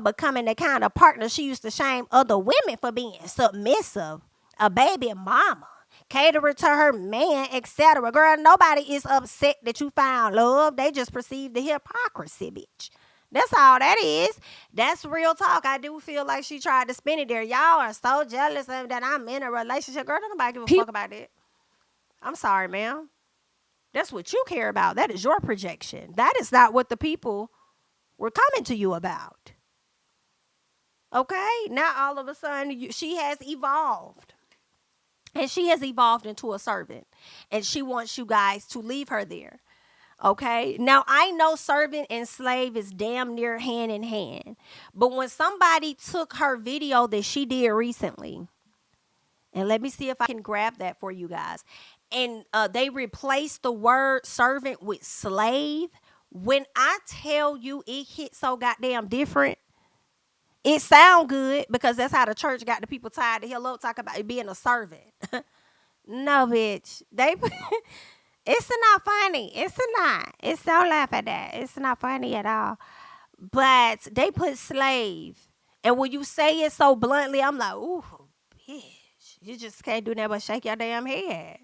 becoming the kind of partner she used to shame other women for being submissive, a baby mama, caterer to her man, etc. Girl, nobody is upset that you found love. They just perceive the hypocrisy, bitch. That's all that is. That's real talk. I do feel like she tried to spin it there. Y'all are so jealous of that I'm in a relationship. Girl, don't nobody give a fuck about it. I'm sorry, ma'am. That's what you care about. That is your projection. That is not what the people were coming to you about. Okay? Now all of a sudden she has evolved. And she has evolved into a servant. And she wants you guys to leave her there. Okay? Now, I know servant and slave is damn near hand in hand. But when somebody took her video that she did recently, and let me see if I can grab that for you guys, and they replaced the word servant with slave, when I tell you it hit so goddamn different, it sound good because that's how the church got the people tired the hell up talking about being a servant. No, bitch. It's not funny. It's not. Don't laugh at that. It's not funny at all. But they put slave. And when you say it so bluntly, I'm like, ooh, bitch. You just can't do nothing but shake your damn head.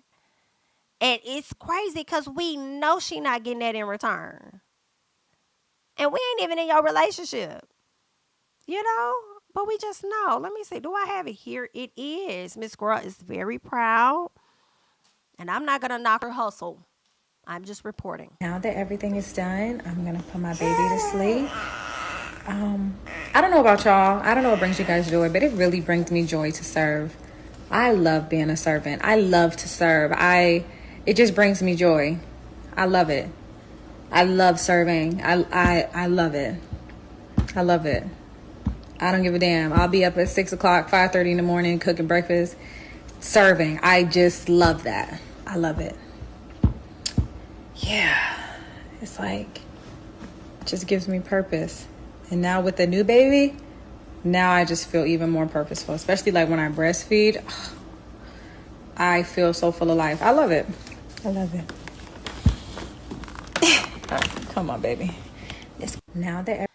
And it's crazy because we know she not getting that in return. And we ain't even in your relationship. You know? But we just know. Let me see. Do I have it here? It is. Miss Girl is very proud. And I'm not going to knock her hustle. I'm just reporting. Now that everything is done, I'm gonna put my baby to sleep. I don't know about y'all. I don't know what brings you guys joy, but it really brings me joy to serve. I love being a servant. I love to serve. It just brings me joy. I love it. I love serving. I love it. I love it. I don't give a damn. I'll be up at 6 o'clock, 5:30 in the morning, cooking breakfast, serving. I just love that. I love it. Yeah. It's like, it just gives me purpose. And now with the new baby, now I just feel even more purposeful, especially like when I breastfeed. I feel so full of life. I love it. I love it. Come on, baby. Now that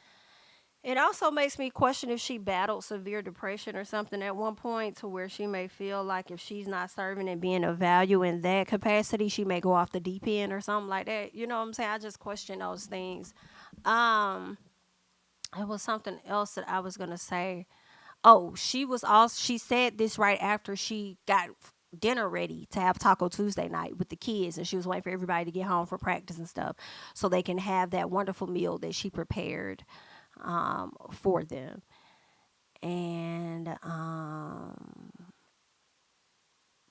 It also makes me question if she battled severe depression or something at one point, to where she may feel like if she's not serving and being of value in that capacity, she may go off the deep end or something like that. You know what I'm saying? I just question those things. It was something else that I was gonna say. Oh, she said this right after she got dinner ready to have Taco Tuesday night with the kids, and she was waiting for everybody to get home for practice and stuff so they can have that wonderful meal that she prepared for them. And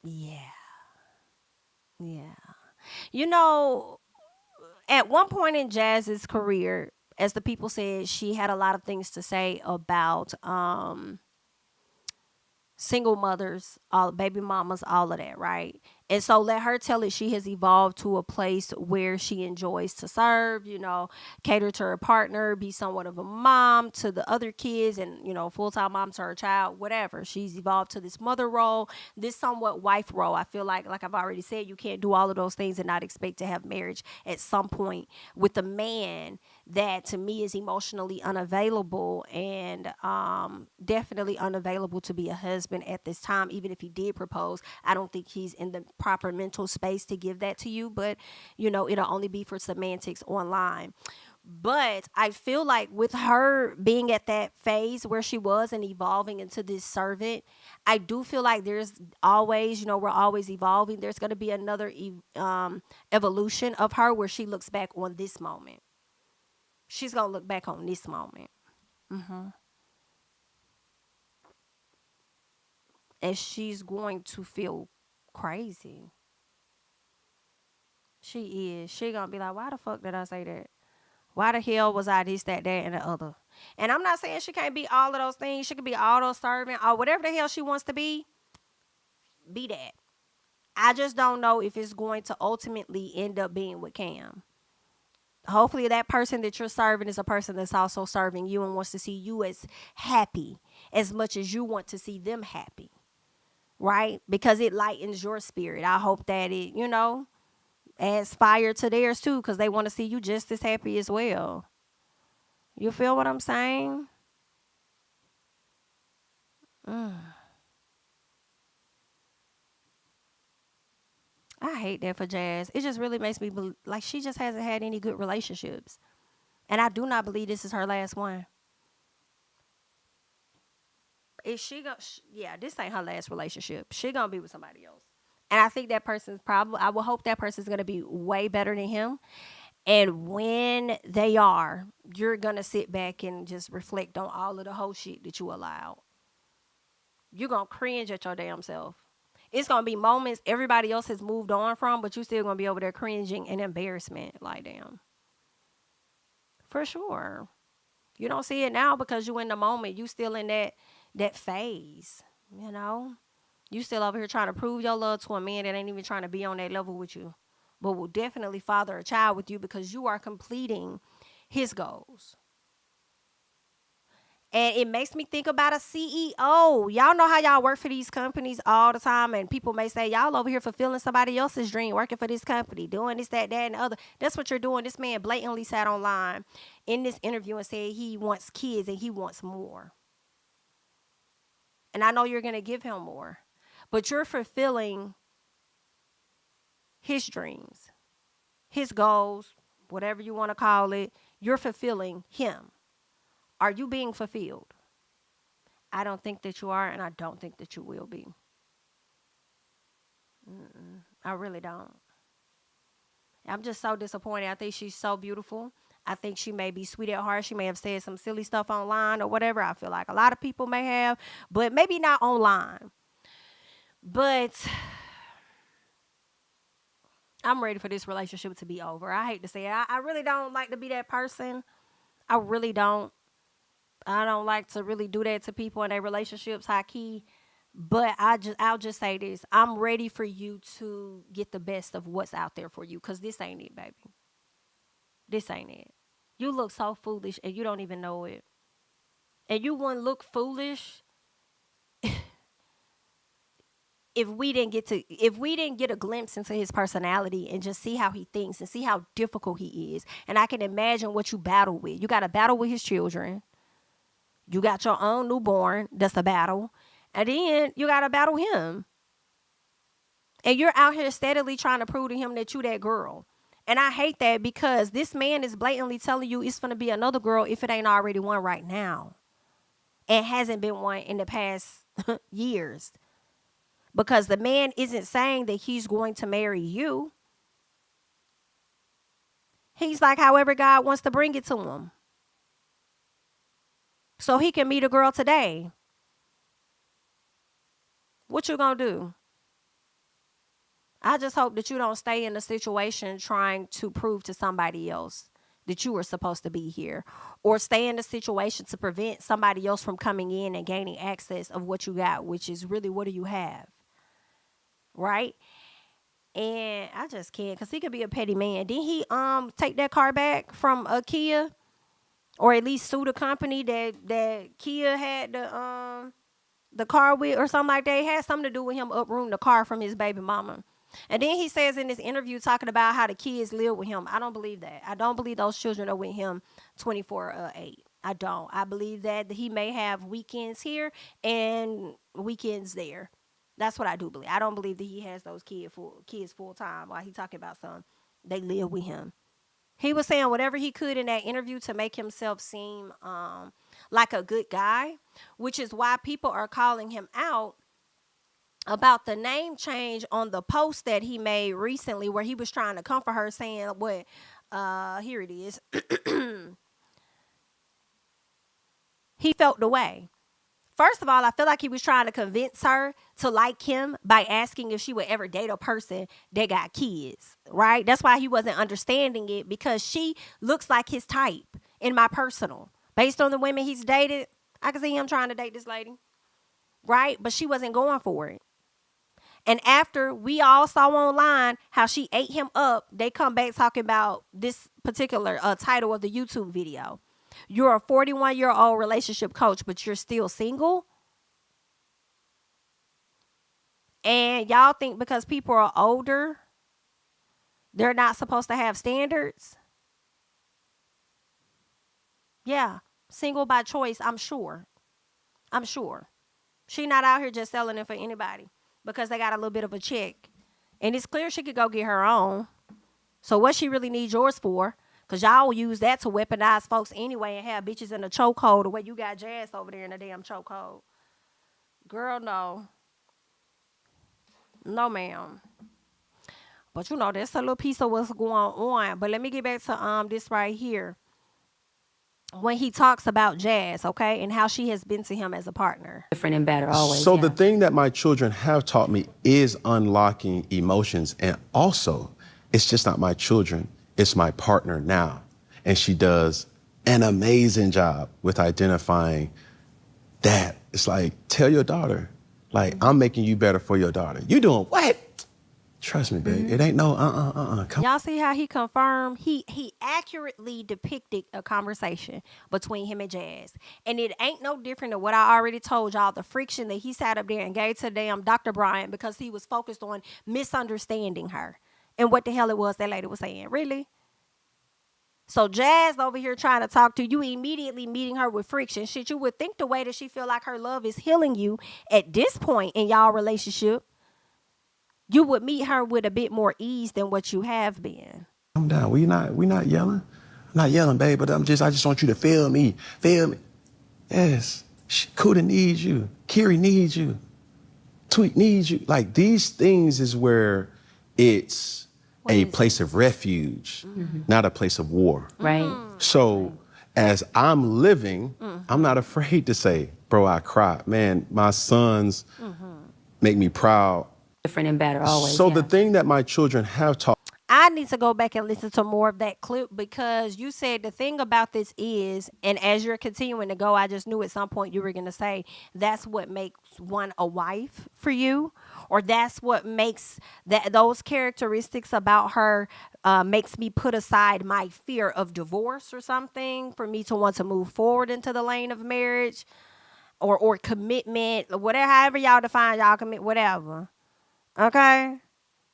yeah. Yeah. You know, at one point in Jazz's career, as the people said, she had a lot of things to say about single mothers, all baby mamas, all of that, right? And so let her tell it. She has evolved to a place where she enjoys to serve, cater to her partner, be somewhat of a mom to the other kids, and full-time mom to her child, whatever. She's evolved to this mother role, this somewhat wife role. I feel like I've already said, you can't do all of those things and not expect to have marriage at some point with a man that to me is emotionally unavailable, and definitely unavailable to be a husband at this time. Even if he did propose, I don't think he's in the proper mental space to give that to you, but it'll only be for semantics online. But I feel like with her being at that phase where she was and evolving into this servant, I do feel like there's always, we're always evolving. There's going to be another evolution of her where she looks back on this moment. She's going to look back on this moment. And she's going to feel crazy. She is. She going to be like, why the fuck did I say that? Why the hell was I this, that, and the other? And I'm not saying she can't be all of those things. She could be all those servant or whatever the hell she wants to be that. I just don't know if it's going to ultimately end up being with Cam. Hopefully that person that you're serving is a person that's also serving you and wants to see you as happy as much as you want to see them happy. Right? Because it lightens your spirit. I hope that it, adds fire to theirs too, because they want to see you just as happy as well. You feel what I'm saying? I hate that for Jazz. It just really makes me like she just hasn't had any good relationships. And I do not believe this is her last one. If this ain't her last relationship. She gonna be with somebody else. And I think that person's I will hope that person's gonna be way better than him. And when they are, you're gonna sit back and just reflect on all of the whole shit that you allowed. You're gonna cringe at your damn self. It's gonna be moments everybody else has moved on from, but you still gonna be over there cringing and embarrassment. Like, damn. For sure. You don't see it now because you in the moment. You still in that phase, You still over here trying to prove your love to a man that ain't even trying to be on that level with you, but will definitely father a child with you because you are completing his goals. And it makes me think about a CEO. Y'all know how y'all work for these companies all the time, and people may say, y'all over here fulfilling somebody else's dream, working for this company, doing this, that, and the other. That's what you're doing. This man blatantly sat online in this interview and said he wants kids and he wants more. And I know you're going to give him more, but you're fulfilling his dreams, his goals, whatever you want to call it. You're fulfilling him. Are you being fulfilled? I don't think that you are, and I don't think that you will be. I really don't. I'm just so disappointed. I think she's so beautiful. I think she may be sweet at heart. She may have said some silly stuff online or whatever. I feel like a lot of people may have, but maybe not online. But I'm ready for this relationship to be over. I hate to say it. I really don't like to be that person. I really don't. I don't like to really do that to people in their relationships, high key. But I'll just say this. I'm ready for you to get the best of what's out there for you, because this ain't it, baby. This ain't it. You look so foolish and you don't even know it. And you wouldn't look foolish if we didn't get a glimpse into his personality and just see how he thinks and see how difficult he is. And I can imagine what you battle with. You got to battle with his children. You got your own newborn. That's a battle. And then you got to battle him. And you're out here steadily trying to prove to him that you that girl. And I hate that, because this man is blatantly telling you it's going to be another girl if it ain't already one right now. And hasn't been one in the past years. Because the man isn't saying that he's going to marry you. He's like, however God wants to bring it to him. So he can meet a girl today. What you gonna do? I just hope that you don't stay in a situation trying to prove to somebody else that you were supposed to be here, or stay in a situation to prevent somebody else from coming in and gaining access of what you got, which is really, what do you have? Right? And I just can't, because he could be a petty man. Didn't he take that car back from Kia, or at least sue the company that Kia had the car with, or something like that? It had something to do with him uprooting the car from his baby mama. And then he says in this interview, talking about how the kids live with him. I don't believe that. I don't believe those children are with him 24/8. I don't. I believe that he may have weekends here and weekends there. That's what I do believe. I don't believe that he has those kids full time. While he talking about they live with him. He was saying whatever he could in that interview to make himself seem like a good guy, which is why people are calling him out about the name change on the post that he made recently, where he was trying to comfort her, saying what, here it is. He felt the way. First of all, I feel like he was trying to convince her to like him by asking if she would ever date a person that got kids, right? That's why he wasn't understanding it, because she looks like his type in my personal. Based on the women he's dated, I can see him trying to date this lady, right? But she wasn't going for it. And after we all saw online how she ate him up, they come back talking about this particular title of the YouTube video. You're a 41-year-old relationship coach, but you're still single. And y'all think because people are older, they're not supposed to have standards? Yeah, single by choice, I'm sure. She not out here just selling it for anybody because they got a little bit of a check. And it's clear she could go get her own. So what she really needs yours for? Because y'all use that to weaponize folks anyway and have bitches in a chokehold, the way you got Jazz over there in a damn chokehold. Girl, no. No, ma'am. But you know, that's a little piece of what's going on. But let me get back to this right here. When he talks about Jazz, okay, and how she has been to him as a partner. Different and better always. So the thing that my children have taught me is unlocking emotions. And also, it's just not my children, it's my partner now. And she does an amazing job with identifying that. It's like, tell your daughter, like, I'm making you better for your daughter. You doing what? Trust me, babe. It ain't no Come Y'all see how he confirmed? He accurately depicted a conversation between him and Jazz. And it ain't no different than what I already told y'all, the friction that he sat up there and gave to damn Dr. Bryant because he was focused on misunderstanding her and what the hell it was that lady was saying. Really? So Jazz over here trying to talk to you, immediately meeting her with friction. Shit, you would think the way that she feel like her love is healing you at this point in y'all relationship, you would meet her with a bit more ease than what you have been. calm down. We not yelling. I'm not yelling, babe, but I just want you to feel me. Feel me. Yes. Kuda needs you. Kiri needs you. Tweet needs you. Like, these things is where it's a place of refuge, not a place of war. Right. So as I'm living, I'm not afraid to say, bro, I cry. Man, my sons make me proud. Different and better always. So the thing that my children have taught. I need to go back and listen to more of that clip because you said the thing about this is, and as you're continuing to go, I just knew at some point you were going to say that's what makes one a wife for you, or that's what makes those characteristics about her makes me put aside my fear of divorce or something for me to want to move forward into the lane of marriage or commitment, whatever, however y'all define y'all commit, whatever. Okay?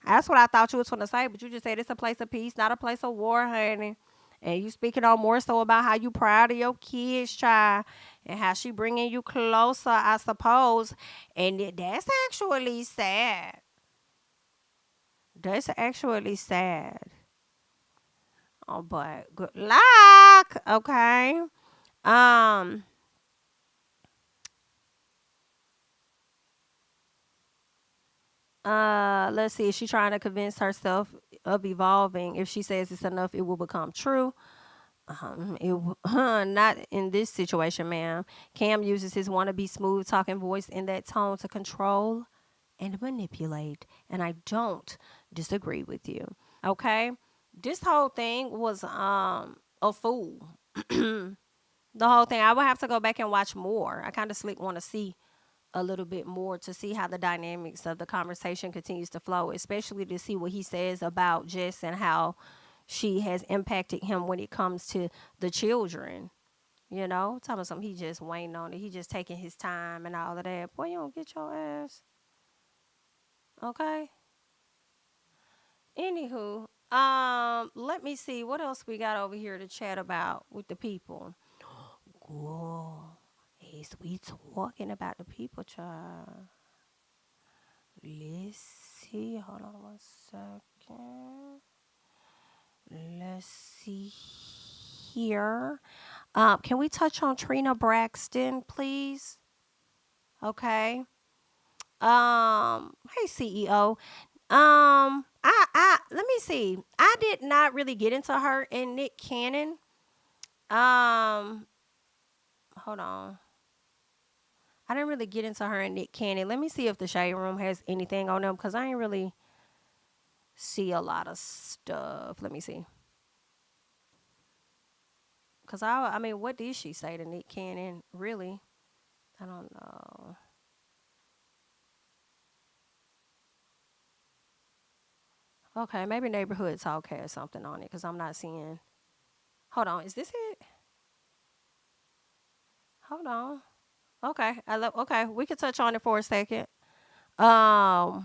That's what I thought you was going to say, but you just said it's a place of peace, not a place of war, honey. And you speaking on more so about how you proud of your kids, child, and how she bringing you closer, I suppose. And that's actually sad. That's actually sad. Oh, but good luck, okay? Let's see. Is she trying to convince herself of evolving? If she says it's enough, it will become true. Not in this situation, ma'am. Cam uses his wannabe smooth talking voice in that tone to control and manipulate, and I don't disagree with you. Okay, this whole thing was a fool. The whole thing. I will have to go back and watch more. I kind of want to see a little bit more to see how the dynamics of the conversation continues to flow, especially to see what he says about Jess and how she has impacted him when it comes to the children. You know, talking about something he just waiting on it. He just taking his time and all of that. Boy, you don't get your ass. Okay. Anywho, let me see what else we got over here to chat about with the people. Cool. Is we talking about the people, child? Let's see. Hold on 1 second. Let's see here. Can we touch on Trina Braxton, please? Okay. Hey CEO. I let me see. I did not really get into her and Nick Cannon. Hold on. I didn't really get into her and Nick Cannon. Let me see if the Shade Room has anything on them because I ain't really see a lot of stuff. Let me see. Because I mean, what did she say to Nick Cannon? Really? I don't know. Okay, maybe Neighborhood Talk has something on it because I'm not seeing. Hold on, is this it? Hold on. Okay, okay, we can touch on it for a second. All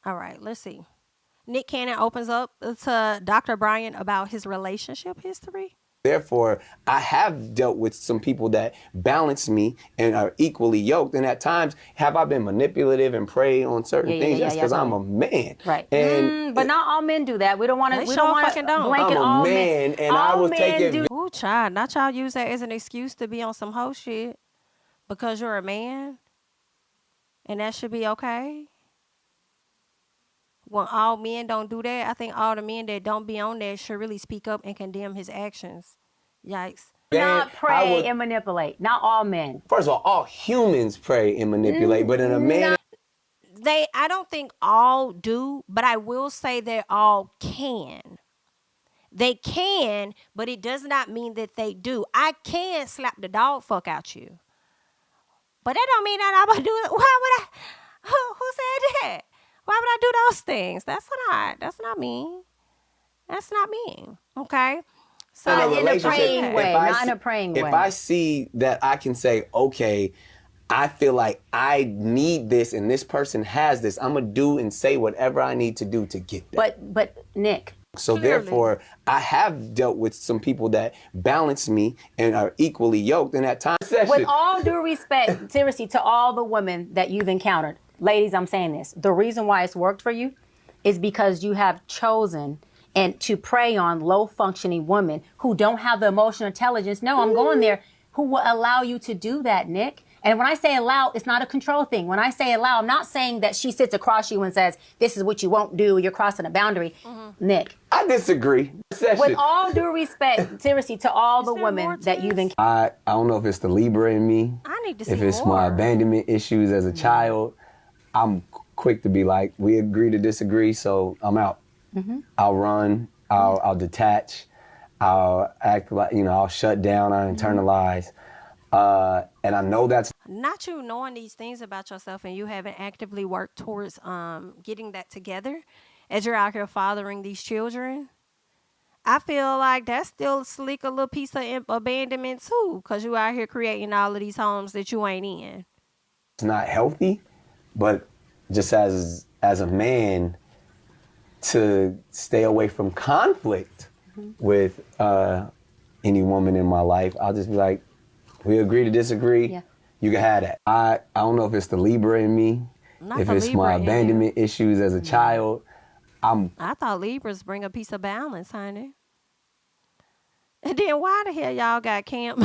right, let's see. Nick Cannon opens up to Dr. Bryant about his relationship history. Therefore, I have dealt with some people that balance me and are equally yoked. And at times, have I been manipulative and prey on certain things? Yes, because I'm a man. Right. And but not all men do that. We don't want to. We don't want to blanket I'm all a man, and I was taking. Ooh, child, not y'all use that as an excuse to be on some hoe shit because you're a man, and that should be okay. When all men don't do that, I think all the men that don't be on that should really speak up and condemn his actions. Yikes. Not pray and manipulate. Not all men. First of all humans pray and manipulate, but in a man. I don't think all do, but I will say that all can. They can, but it does not mean that they do. I can slap the dog fuck out you. But that don't mean that I'm gonna do it. Why would I? Who said that? Why would I do those things? That's not me. That's not me. Okay. So In a Not in a relationship, praying way. Not in a praying if way. I see that I can say, okay, I feel like I need this and this person has this, I'm gonna do and say whatever I need to do to get that. But Nick. So therefore, I have dealt with some people that balance me and are equally yoked in that time session. With all due respect, seriously, to all the women that you've encountered, ladies, I'm saying this. The reason why it's worked for you is because you have chosen and to prey on low-functioning women who don't have the emotional intelligence. No, I'm going there. Who will allow you to do that, Nick? And when I say allow, it's not a control thing. When I say allow, I'm not saying that she sits across you and says, this is what you won't do, you're crossing a boundary. Nick. I disagree. With all due respect, seriously, to all the women that you've encountered. I don't know if it's the Libra in me. I need to see if it's more. my abandonment issues as a child. I'm quick to be like, we agree to disagree, so I'm out. I'll run, I'll detach, I'll act like, I'll shut down, I'll internalize. And I know that's not you knowing these things about yourself and you haven't actively worked towards getting that together as you're out here fathering these children. I feel like that's still slick a little piece of abandonment too, because you out here creating all of these homes that you ain't in. it's not healthy, but just as a man, to stay away from conflict with any woman in my life, I'll just be like, we agree to disagree. Yeah. You can have that. I don't know if it's the Libra in me, Not if the it's Libra my in you. abandonment issues as a child. I thought Libras bring a piece of balance, honey. And then why the hell y'all got Cam?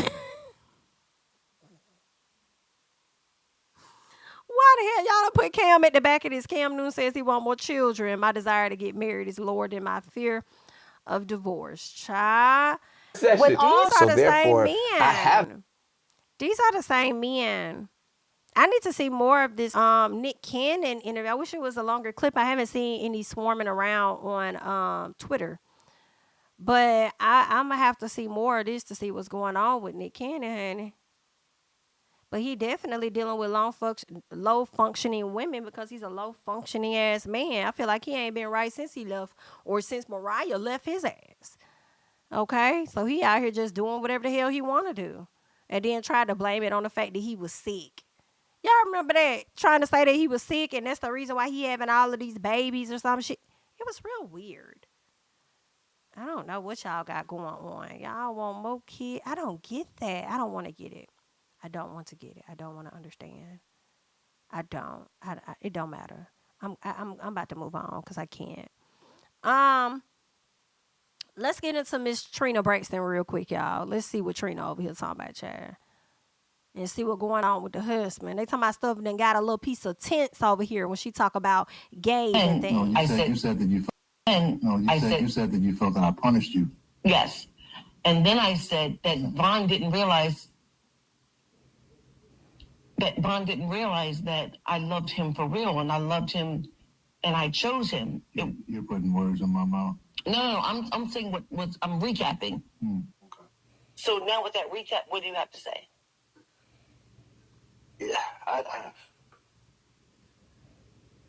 Why the hell y'all done put Cam at the back of this? Cam Newton says he want more children. My desire to get married is lower than my fear of divorce. Child. These These are so the therefore, same men. I have. These are the same men. I need to see more of this Nick Cannon interview. I wish it was a longer clip. I haven't seen any swarming around on Twitter. But I'm going to have to see more of this to see what's going on with Nick Cannon, honey. But he definitely dealing with low-functioning women because he's a low-functioning ass man. I feel like he ain't been right since he left or since Mariah left his ass. Okay? So he out here just doing whatever the hell he want to do. And then try to blame it on the fact that he was sick. Y'all remember that? Trying to say that he was sick and that's the reason why he having all of these babies or some shit. It was real weird. I don't know what y'all got going on. Y'all want more kids? I don't get that. I don't want to get it. I don't want to get it. I don't want to understand. I don't. It don't matter. I'm about to move on because I can't. Let's get into Miss Trina Braxton real quick, y'all. Let's see what Trina over here talking about, child. And see what's going on with the husband. They talking about stuff and then got a little piece of tense over here when she talk about gay and things. No, you said that you said that you felt that I punished you. Yes. And then I said that Vaughn didn't realize that I loved him for real and I loved him and I chose him. You're putting words in my mouth. No, I'm saying what I'm recapping. Okay. So now with that recap, what do you have to say? Yeah,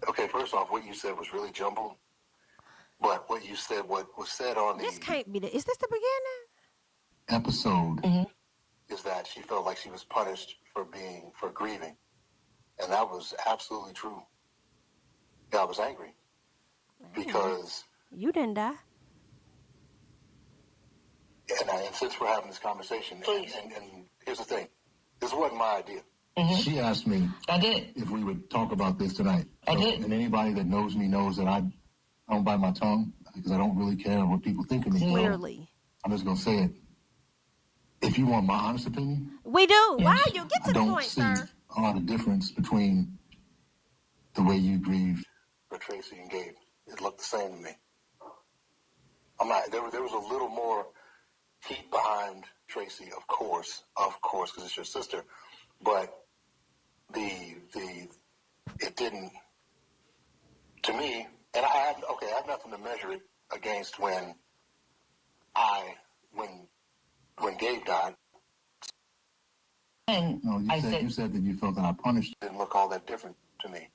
okay, first off, what you said was really jumbled. But what was said on this can't be is this the beginning? Episode is that she felt like she was punished for grieving. And that was absolutely true. Yeah, I was angry. Because you didn't die. And since we're having this conversation, and here's the thing. This wasn't my idea. She asked me if we would talk about this tonight. I did. And anybody that knows me knows that I don't bite my tongue because I don't really care what people think of me. Clearly. I'm just going to say it. If you want my honest opinion. We do. Why you get to the point, sir? I don't see a lot of difference between the way you grieved for Tracy and Gabe. It looked the same to me. I'm not. There was a little more heat behind Tracy, of course, because it's your sister. But it didn't, to me, and I have nothing to measure it against when Gabe died. No, you said that you felt that I punished. It didn't look all that different to me.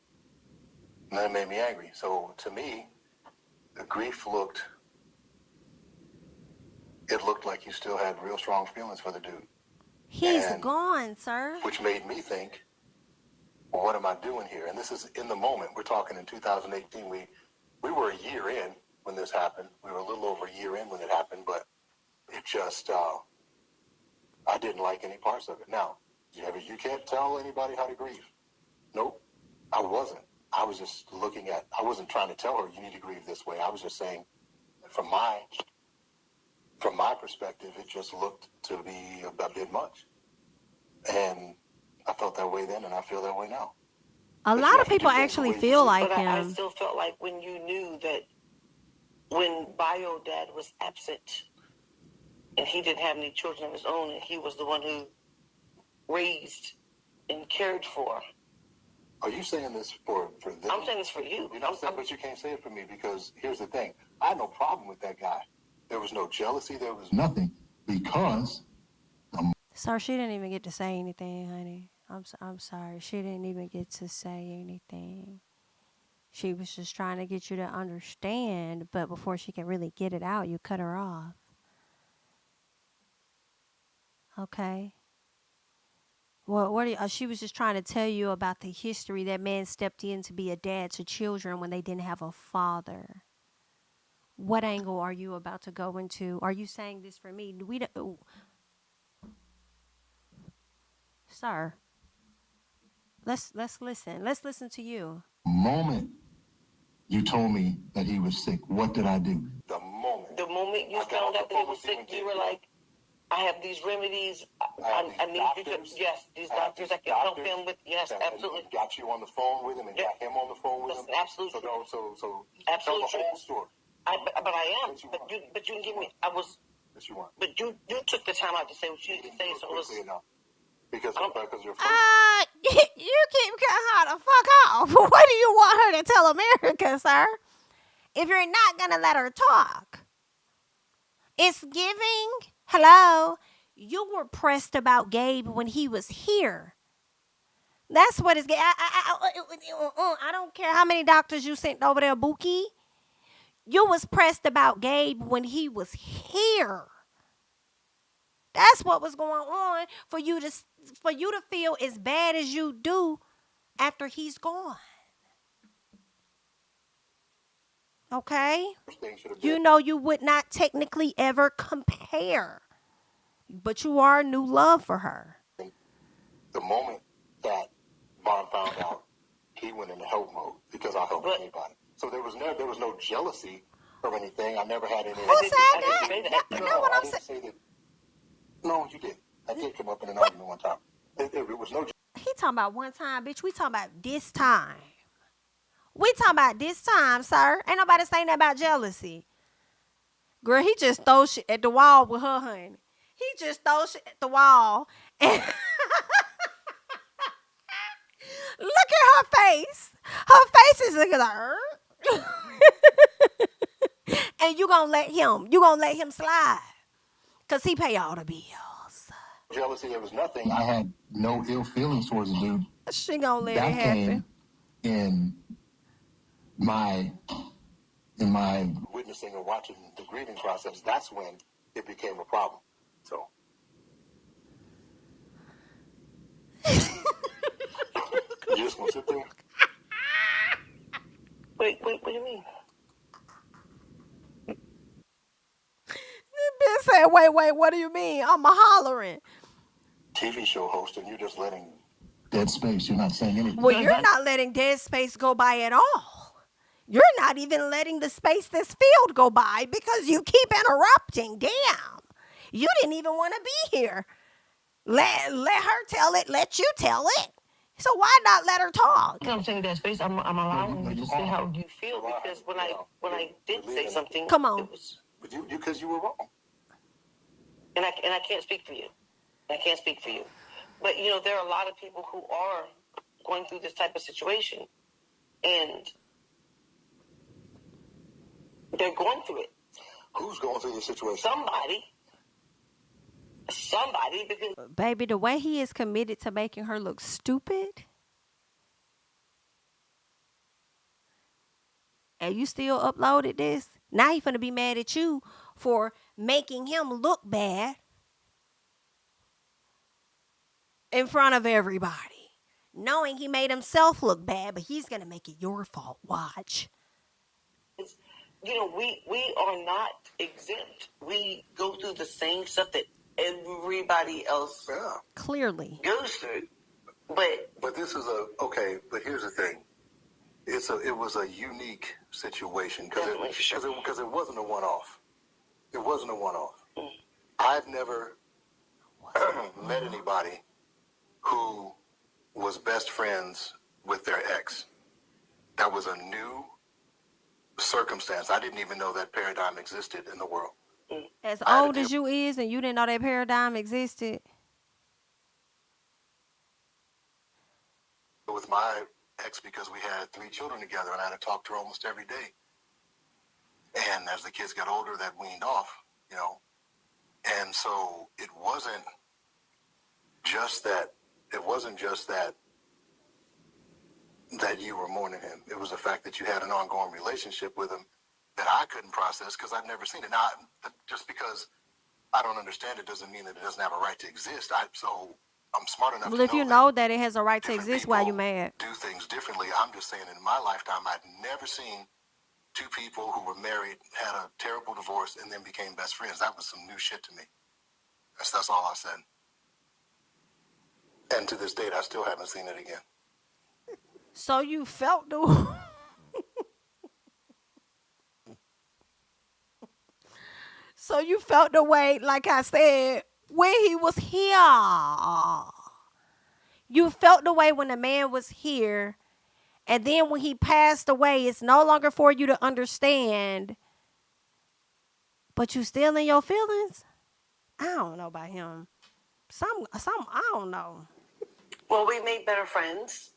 And that made me angry. So to me, the grief looked like you still had real strong feelings for the dude. He's gone, sir. Which made me think, well, what am I doing here? And this is in the moment. We're talking in 2018. We were a year in when this happened. We were a little over a year in when it happened, but it just, I didn't like any parts of it. Now, you can't tell anybody how to grieve. Nope, I wasn't. I was just I wasn't trying to tell her you need to grieve this way. I was just saying, from my perspective, it just looked to be a bit much. And I felt that way then, and I feel that way now. A lot of people actually feel like but him. I still felt like when you knew that when bio dad was absent and he didn't have any children of his own and he was the one who raised and cared for. Are you saying this for them? I'm saying this for you. You're not saying, but you can't say it for me because here's the thing. I had no problem with that guy. There was no jealousy. There was nothing because. Sir, she didn't even get to say anything, honey. I'm sorry. She didn't even get to say anything. She was just trying to get you to understand, but before she could really get it out, you cut her off. Okay. Well, what are you, she was just trying to tell you about the history that man stepped in to be a dad to children when they didn't have a father. What angle are you about to go into? Are you saying this for me? We don't, sir. Let's listen. Let's listen to you. The moment you told me that he was sick, what did I do? The moment you found out that he was sick, you were like, I have these remedies. I need you to, yes, these doctors I can help him with. Yes, absolutely. Got you on the phone with him and got him on the phone with him. Absolutely. So absolutely. Tell the whole story. But I am. But you didn't give me. I was. Yes, you weren't. But you took the time out to say what you need to say. So it was. Because you're. You keep cutting her the fuck off. What do you want her to tell America, sir? If you're not gonna let her talk, it's giving. Hello, you were pressed about Gabe when he was here. That's what it's. I don't care how many doctors you sent over there, Buki. You was pressed about Gabe when he was here. That's what was going on for you to feel as bad as you do after he's gone. Okay? You know you would not technically ever compare, but you are a new love for her. The moment that Vaughn found out, he went into help mode because I helped anybody. So there was no jealousy or anything. I never had any. Who said that? No, I didn't say that. No, you did. I did come up in an argument one time. It was no. He talking about one time, bitch. We talking about this time. We talking about this time, sir. Ain't nobody saying that about jealousy. Girl, he just throw shit at the wall with her, honey. He just throw shit at the wall. And look at her face. Her face is looking like her. And you gonna let him slide. Because he pay all the bills. Jealousy, there was nothing. I had no ill feelings towards the dude. She gonna let it happen. In my witnessing or watching the grieving process, that's when it became a problem. So you just gonna sit there? Wait, what do you mean? This bitch said, wait, what do you mean? I'm hollering. TV show host and you're just letting dead space. You're not saying anything. Well, you're not letting dead space go by at all. You're not even letting the space that's filled go by because you keep interrupting. Damn. You didn't even want to be here. Let her tell it. Let you tell it. So why not let her talk? You know what I'm saying, dead space. I'm allowing you to say how you feel because when I did say something, come on. It was, but you because you were wrong. And I can't speak for you. I can't speak for you. But you know, there are a lot of people who are going through this type of situation, and they're going through it. Who's going through the situation? Somebody. somebody because Baby, the way he is committed to making her look stupid, and you still uploaded this, now he finna be mad at you for making him look bad in front of everybody, knowing he made himself look bad, but he's gonna make it your fault. Watch. you know, we are not exempt. We go through the same stuff that everybody else Clearly goes through. But this is but here's the thing. It was a unique situation because it wasn't a one-off. It wasn't a one-off. I've never met anybody who was best friends with their ex. That was a new circumstance. I didn't even know that paradigm existed in the world. as old as you is, and you didn't know that paradigm existed. With my ex, because we had 3 children together, and I had to talk to her almost every day. And as the kids got older, that weaned off, you know. And so it wasn't just that. It wasn't just that you were mourning him. It was the fact that you had an ongoing relationship with him that I couldn't process because I've never seen it. Now, just because I don't understand it doesn't mean that it doesn't have a right to exist. So I'm smart enough. Well, if you know that it has a right to exist, why you mad? Do things differently. I'm just saying, in my lifetime, I've never seen 2 people who were married, had a terrible divorce, and then became best friends. That was some new shit to me. That's all I said. And to this date, I still haven't seen it again. So you felt the So you felt the way, like I said, when he was here. You felt the way when the man was here. And then when he passed away, it's no longer for you to understand. But you still in your feelings? I don't know about him. Some I don't know. Well, we made better friends.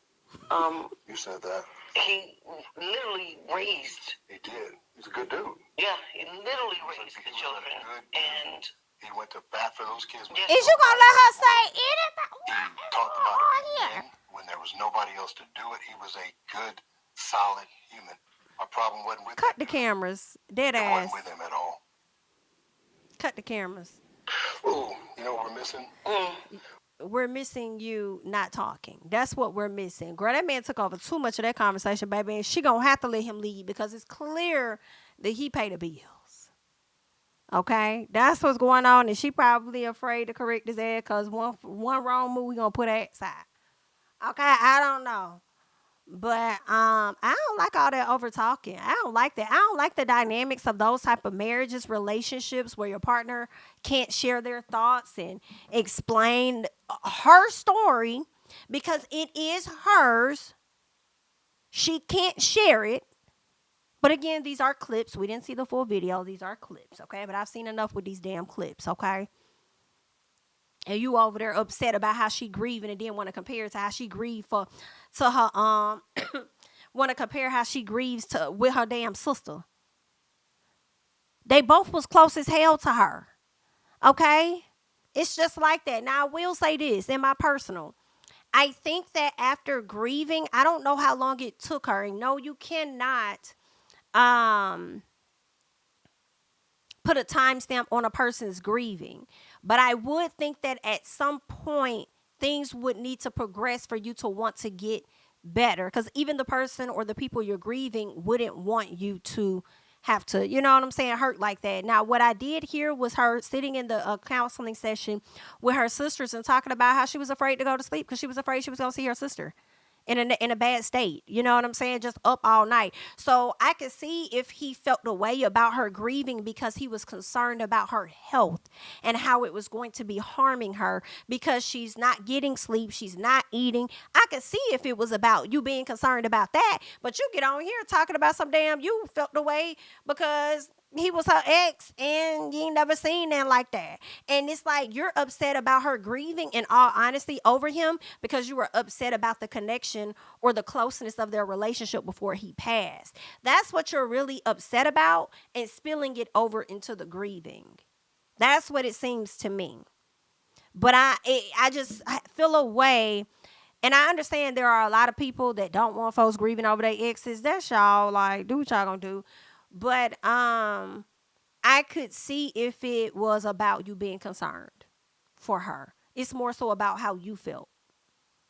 You said that. He literally raised. He did. He's a good dude. Yeah, he literally raised the children. And he went to bat for those kids. Is you gonna let her say anything? He talked about it when there was nobody else to do it. He was a good, solid human. My problem wasn't with Cut the cameras. Dead it ass. wasn't with him at all. Cut the cameras. Oh, you know what we're missing? We're missing you not talking. That's what we're missing. Girl, that man took over too much of that conversation, baby, and she gonna have to let him lead because it's clear that he paid the bills. Okay? That's what's going on, and she probably afraid to correct his ass because one wrong move, we gonna put her aside. Okay? I don't know. But I don't like all that over talking. I don't like that. I don't like the dynamics of those type of marriages, relationships where your partner can't share their thoughts and explain her story because it is hers. She can't share it. But again, these are clips. We didn't see the full video. These are clips, okay? But I've seen enough with these damn clips, okay? And you over there upset about how she grieving and then want to compare it to how she grieved to her want to compare how she grieves with her damn sister. They both was close as hell to her. Okay? It's just like that. Now I will say this in my personal. I think that after grieving, I don't know how long it took her. And no, you cannot put a timestamp on a person's grieving. But I would think that at some point, things would need to progress for you to want to get better. Because even the person or the people you're grieving wouldn't want you to have to, you know what I'm saying, hurt like that. Now, what I did here was her sitting in the counseling session with her sisters and talking about how she was afraid to go to sleep because she was afraid she was going to see her sister in a bad state. You know what I'm saying? Just up all night. So I could see if he felt the way about her grieving because he was concerned about her health and how it was going to be harming her because she's not getting sleep. She's not eating. I could see if it was about you being concerned about that. But you get on here talking about some damn you felt the way because he was her ex and you ain't never seen that like that. And it's like you're upset about her grieving in all honesty over him because you were upset about the connection or the closeness of their relationship before he passed. That's what you're really upset about and spilling it over into the grieving. That's what it seems to me. But I feel a way. And I understand there are a lot of people that don't want folks grieving over their exes. That's y'all. Like, do what y'all gonna do. But I could see if it was about you being concerned for her. It's more so about how you felt.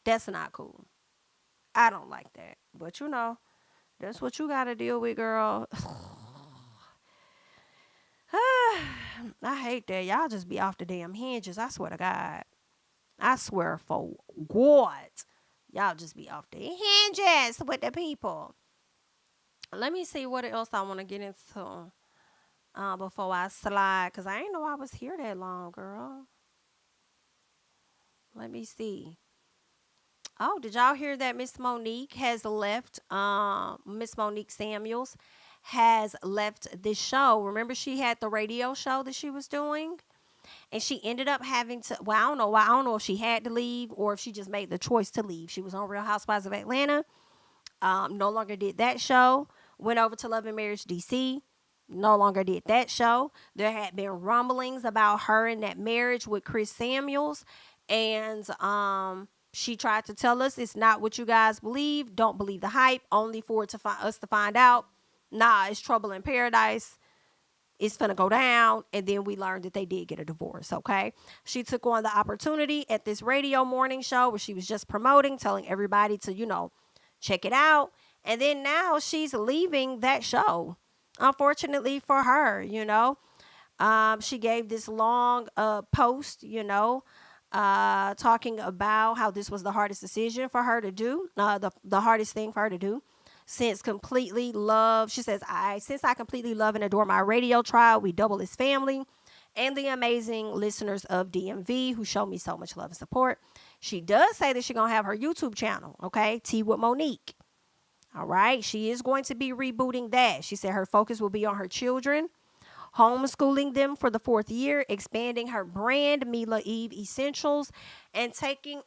That's not cool. I don't like that. But you know, that's what you gotta deal with, girl. I hate that. Y'all just be off the damn hinges. I swear to God. I swear for God. Y'all just be off the hinges with the people. Let me see what else I want to get into before I slide. Because I ain't know I was here that long, girl. Let me see. Oh, did y'all hear that Miss Monique has left? Miss Monique Samuels has left this show. Remember, she had the radio show that she was doing? And she ended up having to, well, I don't know why. I don't know if she had to leave or if she just made the choice to leave. She was on Real Housewives of Atlanta. No longer did that show. Went over to Love and Marriage DC. No longer did that show. There had been rumblings about her and that marriage with Chris Samuels. And she tried to tell us it's not what you guys believe. Don't believe the hype. Only for us to find out. Nah, it's trouble in paradise. It's finna go down. And then we learned that they did get a divorce, okay? She took on the opportunity at this radio morning show where she was just promoting, telling everybody to, you know, check it out. And then now she's leaving that show, unfortunately for her, you know. She gave this long post, you know, talking about how this was the hardest decision for her to do, the hardest thing for her to do. Since completely love, she says, since I completely love and adore my radio tribe, we double as family, and the amazing listeners of DMV who show me so much love and support. She does say that she's going to have her YouTube channel, okay? Tea with Monique. All right. She is going to be rebooting that. She said her focus will be on her children, homeschooling them for the 4th year, expanding her brand, Mila Eve Essentials, and taking,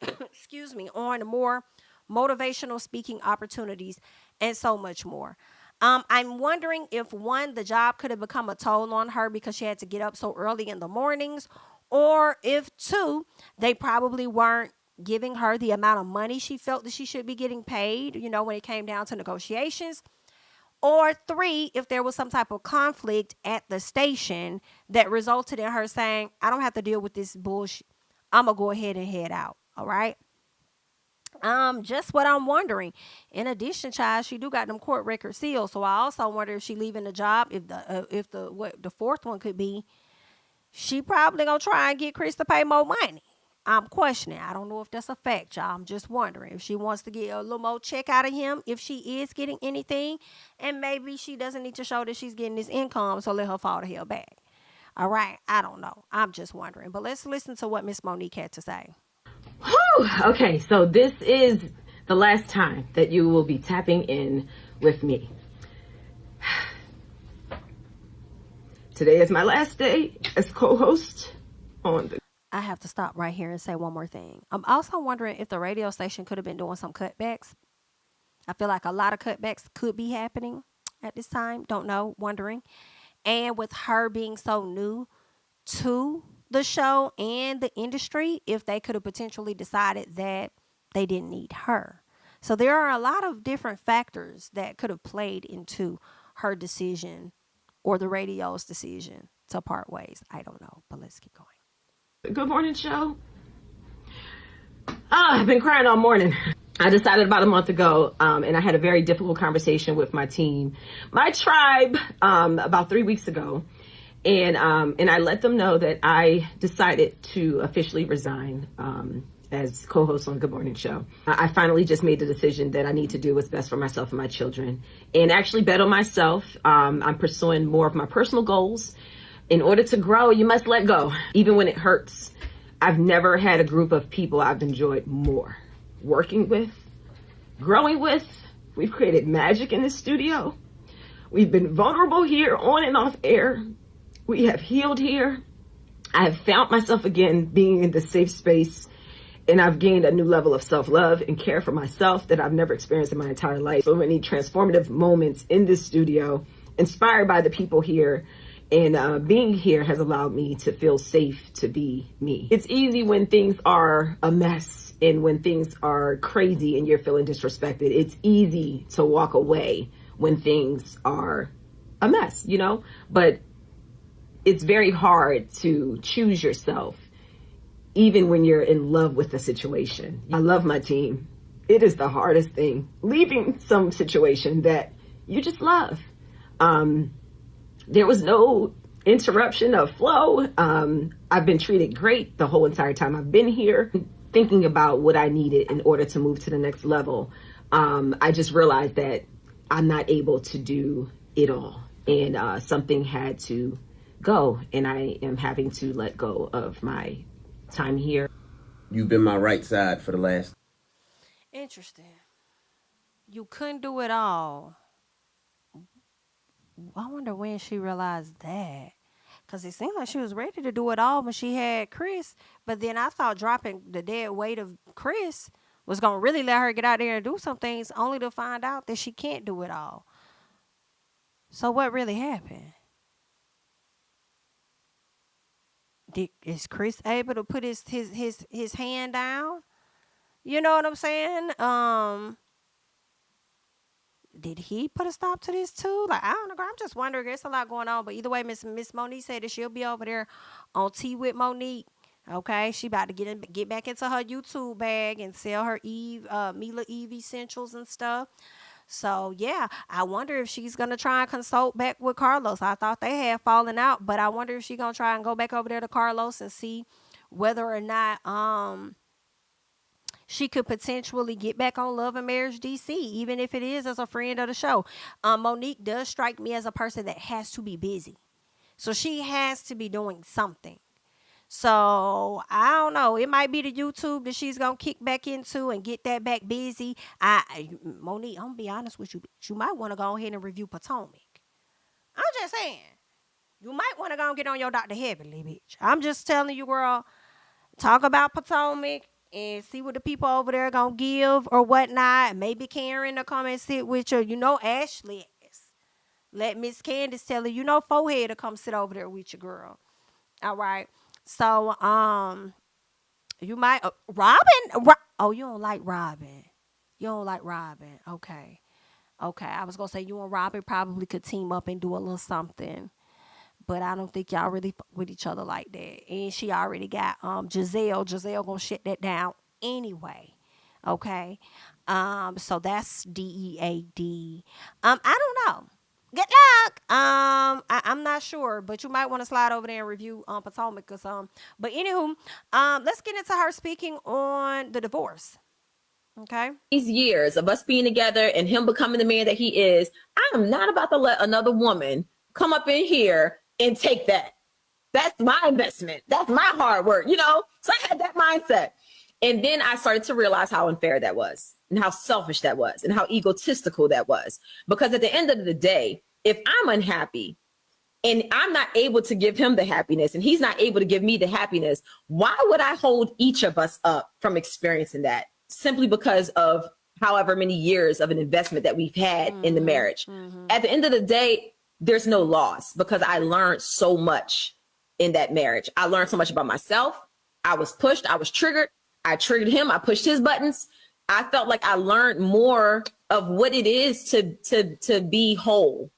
on more motivational speaking opportunities, and so much more. I'm wondering if, one, the job could have become a toll on her because she had to get up so early in the mornings, or if, two, they probably weren't giving her the amount of money she felt that she should be getting paid, you know, when it came down to negotiations. Or 3, if there was some type of conflict at the station that resulted in her saying, I don't have to deal with this bullshit. I'm going to go ahead and head out. All right. Just what I'm wondering. In addition, child, she do got them court records sealed. So I also wonder if she leaving the job, if the 4th one could be, she probably gonna try and get Chris to pay more money. I'm questioning. I don't know if that's a fact, y'all. I'm just wondering if she wants to get a little more check out of him, if she is getting anything, and maybe she doesn't need to show that she's getting this income, so let her fall the hell back. All right. I don't know. I'm just wondering. But let's listen to what Miss Monique had to say. Whew. Okay, so this is the last time that you will be tapping in with me. Today is my last day as co-host on the... I have to stop right here and say one more thing. I'm also wondering if the radio station could have been doing some cutbacks. I feel like a lot of cutbacks could be happening at this time. Don't know, wondering. And with her being so new to the show and the industry, if they could have potentially decided that they didn't need her. So there are a lot of different factors that could have played into her decision or the radio's decision to part ways. I don't know, but let's keep going. Good morning show. I've been crying all morning. I decided about a month ago, and I had a very difficult conversation with my team, my tribe, about 3 weeks ago. And I let them know that I decided to officially resign as co-host on Good Morning Show. I finally just made the decision that I need to do what's best for myself and my children, and actually bet on myself. I'm pursuing more of my personal goals. In order to grow, you must let go, even when it hurts. I've never had a group of people I've enjoyed more working with, growing with. We've created magic in the studio. We've been vulnerable here on and off air. We have healed here. I have found myself again being in the safe space, and I've gained a new level of self-love and care for myself that I've never experienced in my entire life. So many transformative moments in this studio, inspired by the people here, And being here has allowed me to feel safe to be me. It's easy when things are a mess and when things are crazy and you're feeling disrespected. It's easy to walk away when things are a mess, you know? But it's very hard to choose yourself even when you're in love with the situation. I love my team. It is the hardest thing, leaving some situation that you just love. There was no interruption of flow. I've been treated great the whole entire time I've been here. Thinking about what I needed in order to move to the next level, I just realized that I'm not able to do it all. And something had to go, and I am having to let go of my time here. You've been my right side for the last. Interesting. You couldn't do it all. I wonder when she realized that. Because it seemed like she was ready to do it all when she had Chris. But then I thought dropping the dead weight of Chris was going to really let her get out there and do some things, only to find out that she can't do it all. So what really happened? Is Chris able to put his hand down? You know what I'm saying? Did he put a stop to this too? Like, I don't know, girl. I'm just wondering. There's a lot going on. But either way, Miss Monique said that she'll be over there on Tea with Monique. Okay, she about to get back into her YouTube bag and sell her Mila Eve essentials and stuff. So yeah, I wonder if she's gonna try and consult back with Carlos. I thought they had fallen out, but I wonder if she's gonna try and go back over there to Carlos and see whether or not she could potentially get back on Love and Marriage DC, even if it is as a friend of the show. Monique does strike me as a person that has to be busy. So she has to be doing something. So I don't know. It might be the YouTube that she's going to kick back into and get that back busy. Monique, I'm going to be honest with you. You might want to go ahead and review Potomac. I'm just saying. You might want to go and get on your Dr. Heavenly, bitch. I'm just telling you, girl. Talk about Potomac and see what the people over there gonna give or whatnot. Maybe Karen will come and sit with you. You know, Ashley let Miss Candace tell her, you know, Forehead to come sit over there with you, girl. All right. So, you might, Robin. Oh, you don't like Robin. You don't like Robin. Okay. I was gonna say you and Robin probably could team up and do a little something. But I don't think y'all really fuck with each other like that. And she already got Giselle. Giselle gonna shut that down anyway. Okay. So that's DEAD. I don't know. Good luck. I'm not sure, but you might want to slide over there and review Potomac or something. But anywho, let's get into her speaking on the divorce. Okay. These years of us being together and him becoming the man that he is, I am not about to let another woman come up in here and take that. That's my investment. That's my hard work, you know? So I had that mindset. And then I started to realize how unfair that was and how selfish that was and how egotistical that was. Because at the end of the day, if I'm unhappy and I'm not able to give him the happiness and he's not able to give me the happiness, why would I hold each of us up from experiencing that? Simply because of however many years of an investment that we've had in the marriage. At the end of the day, there's no loss because I learned so much in that marriage. I learned so much about myself. I was pushed. I was triggered. I triggered him. I pushed his buttons. I felt like I learned more of what it is to be whole.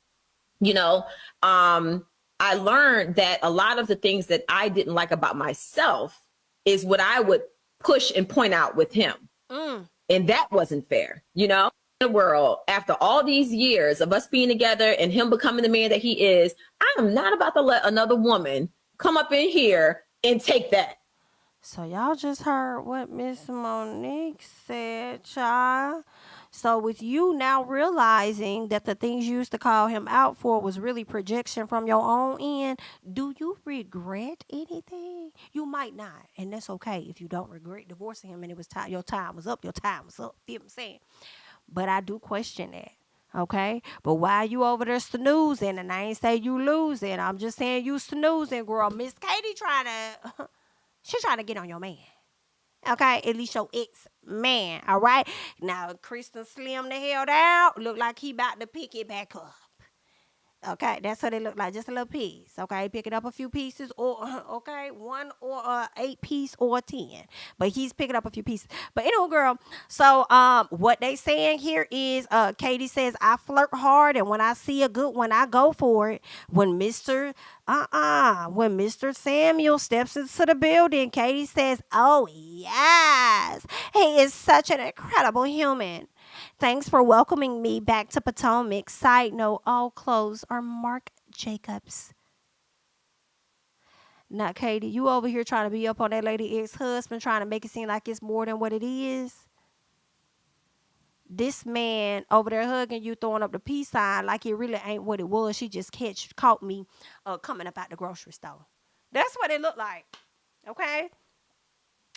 You know, I learned that a lot of the things that I didn't like about myself is what I would push and point out with him. And that wasn't fair, you know? The world, after all these years of us being together and him becoming the man that he is, I am not about to let another woman come up in here and take that. So y'all just heard what Miss Monique said, child. So with you now realizing that the things you used to call him out for was really projection from your own end, do you regret anything? You might not, and that's okay if you don't regret divorcing him and it was time. Your time was up. Feel what I'm saying? But I do question that, okay? But why you over there snoozing? And I ain't say you losing. I'm just saying you snoozing, girl. Miss Katie she's trying to get on your man, okay? At least your ex-man, all right? Now, Kristen slimmed the hell down. Look like he about to pick it back up, Okay, that's what it looked like, just a little piece. Okay, picking up a few pieces, or okay, 1 or 8 piece or 10, but he's picking up a few pieces. But anyway, girl, so what they saying here is Katie says, I flirt hard, and when I see a good one, I go for it. When Mr. Samuel steps into the building, Katie says, oh yes, he is such an incredible human. Thanks for welcoming me back to Potomac. Side note, all clothes are Marc Jacobs. Now, Katie, you over here trying to be up on that lady ex-husband, trying to make it seem like it's more than what it is. This man over there hugging you, throwing up the peace sign like it really ain't what it was. She just caught me coming up out the grocery store. That's what it looked like. Okay?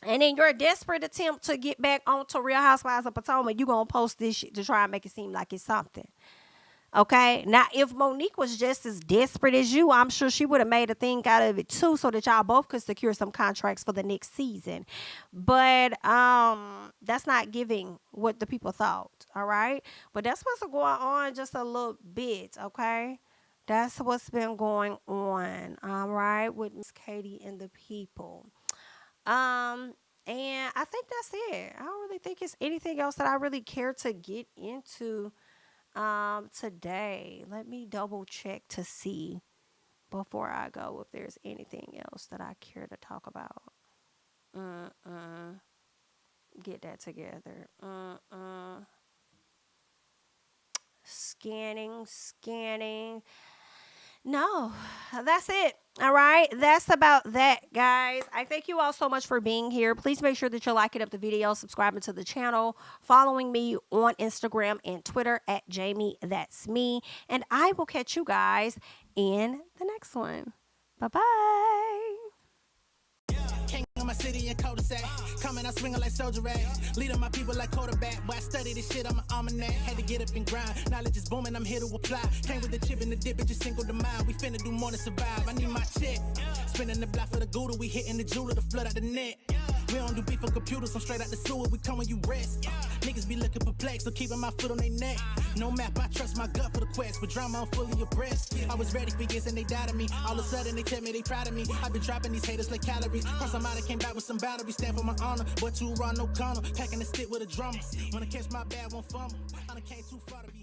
And in your desperate attempt to get back onto Real Housewives of Potomac, you're going to post this shit to try and make it seem like it's something. Okay? Now, if Monique was just as desperate as you, I'm sure she would have made a thing out of it too, so that y'all both could secure some contracts for the next season. But that's not giving what the people thought. All right? But that's what's going on just a little bit. Okay? That's what's been going on. All right? With Miss Katie and the people. And I think that's it. I don't really think it's anything else that I really care to get into today. Let me double check to see before I go if there's anything else that I care to talk about. Get that together. Scanning. No, that's it. All right. That's about that, guys. I thank you all so much for being here. Please make sure that you're liking up the video, subscribing to the channel, following me on Instagram and Twitter at JamiThatsMe. And I will catch you guys in the next one. Bye-bye. King of my city and cul-de-sac. Coming, I swinging like soldier rag. Leading my people like quarterback. Boy, I study this shit, I'm an almanac. Had to get up and grind. Knowledge is booming, I'm here to apply. Came with the chip and the dip, it just single the mind. We finna do more than survive. I need my check. Spinning the block for the Gouda. We hitting the jeweler, the flood out the net. We don't do beef on computers, I'm straight out the sewer. We come when you rest. Niggas be looking perplexed, so keeping my foot on their neck. No map, I trust my gut for the quest. With drama, I'm fully abreast. I was ready for years and they doubted me. All of a sudden, they tell me they proud of me. I've been dropping these haters like calories. Cross them out, I came back with some boundaries. Stand for my honor, but too raw, no corner. Packing the stick with a drummer. When I catch my bad, won't fumble. I done came too far to be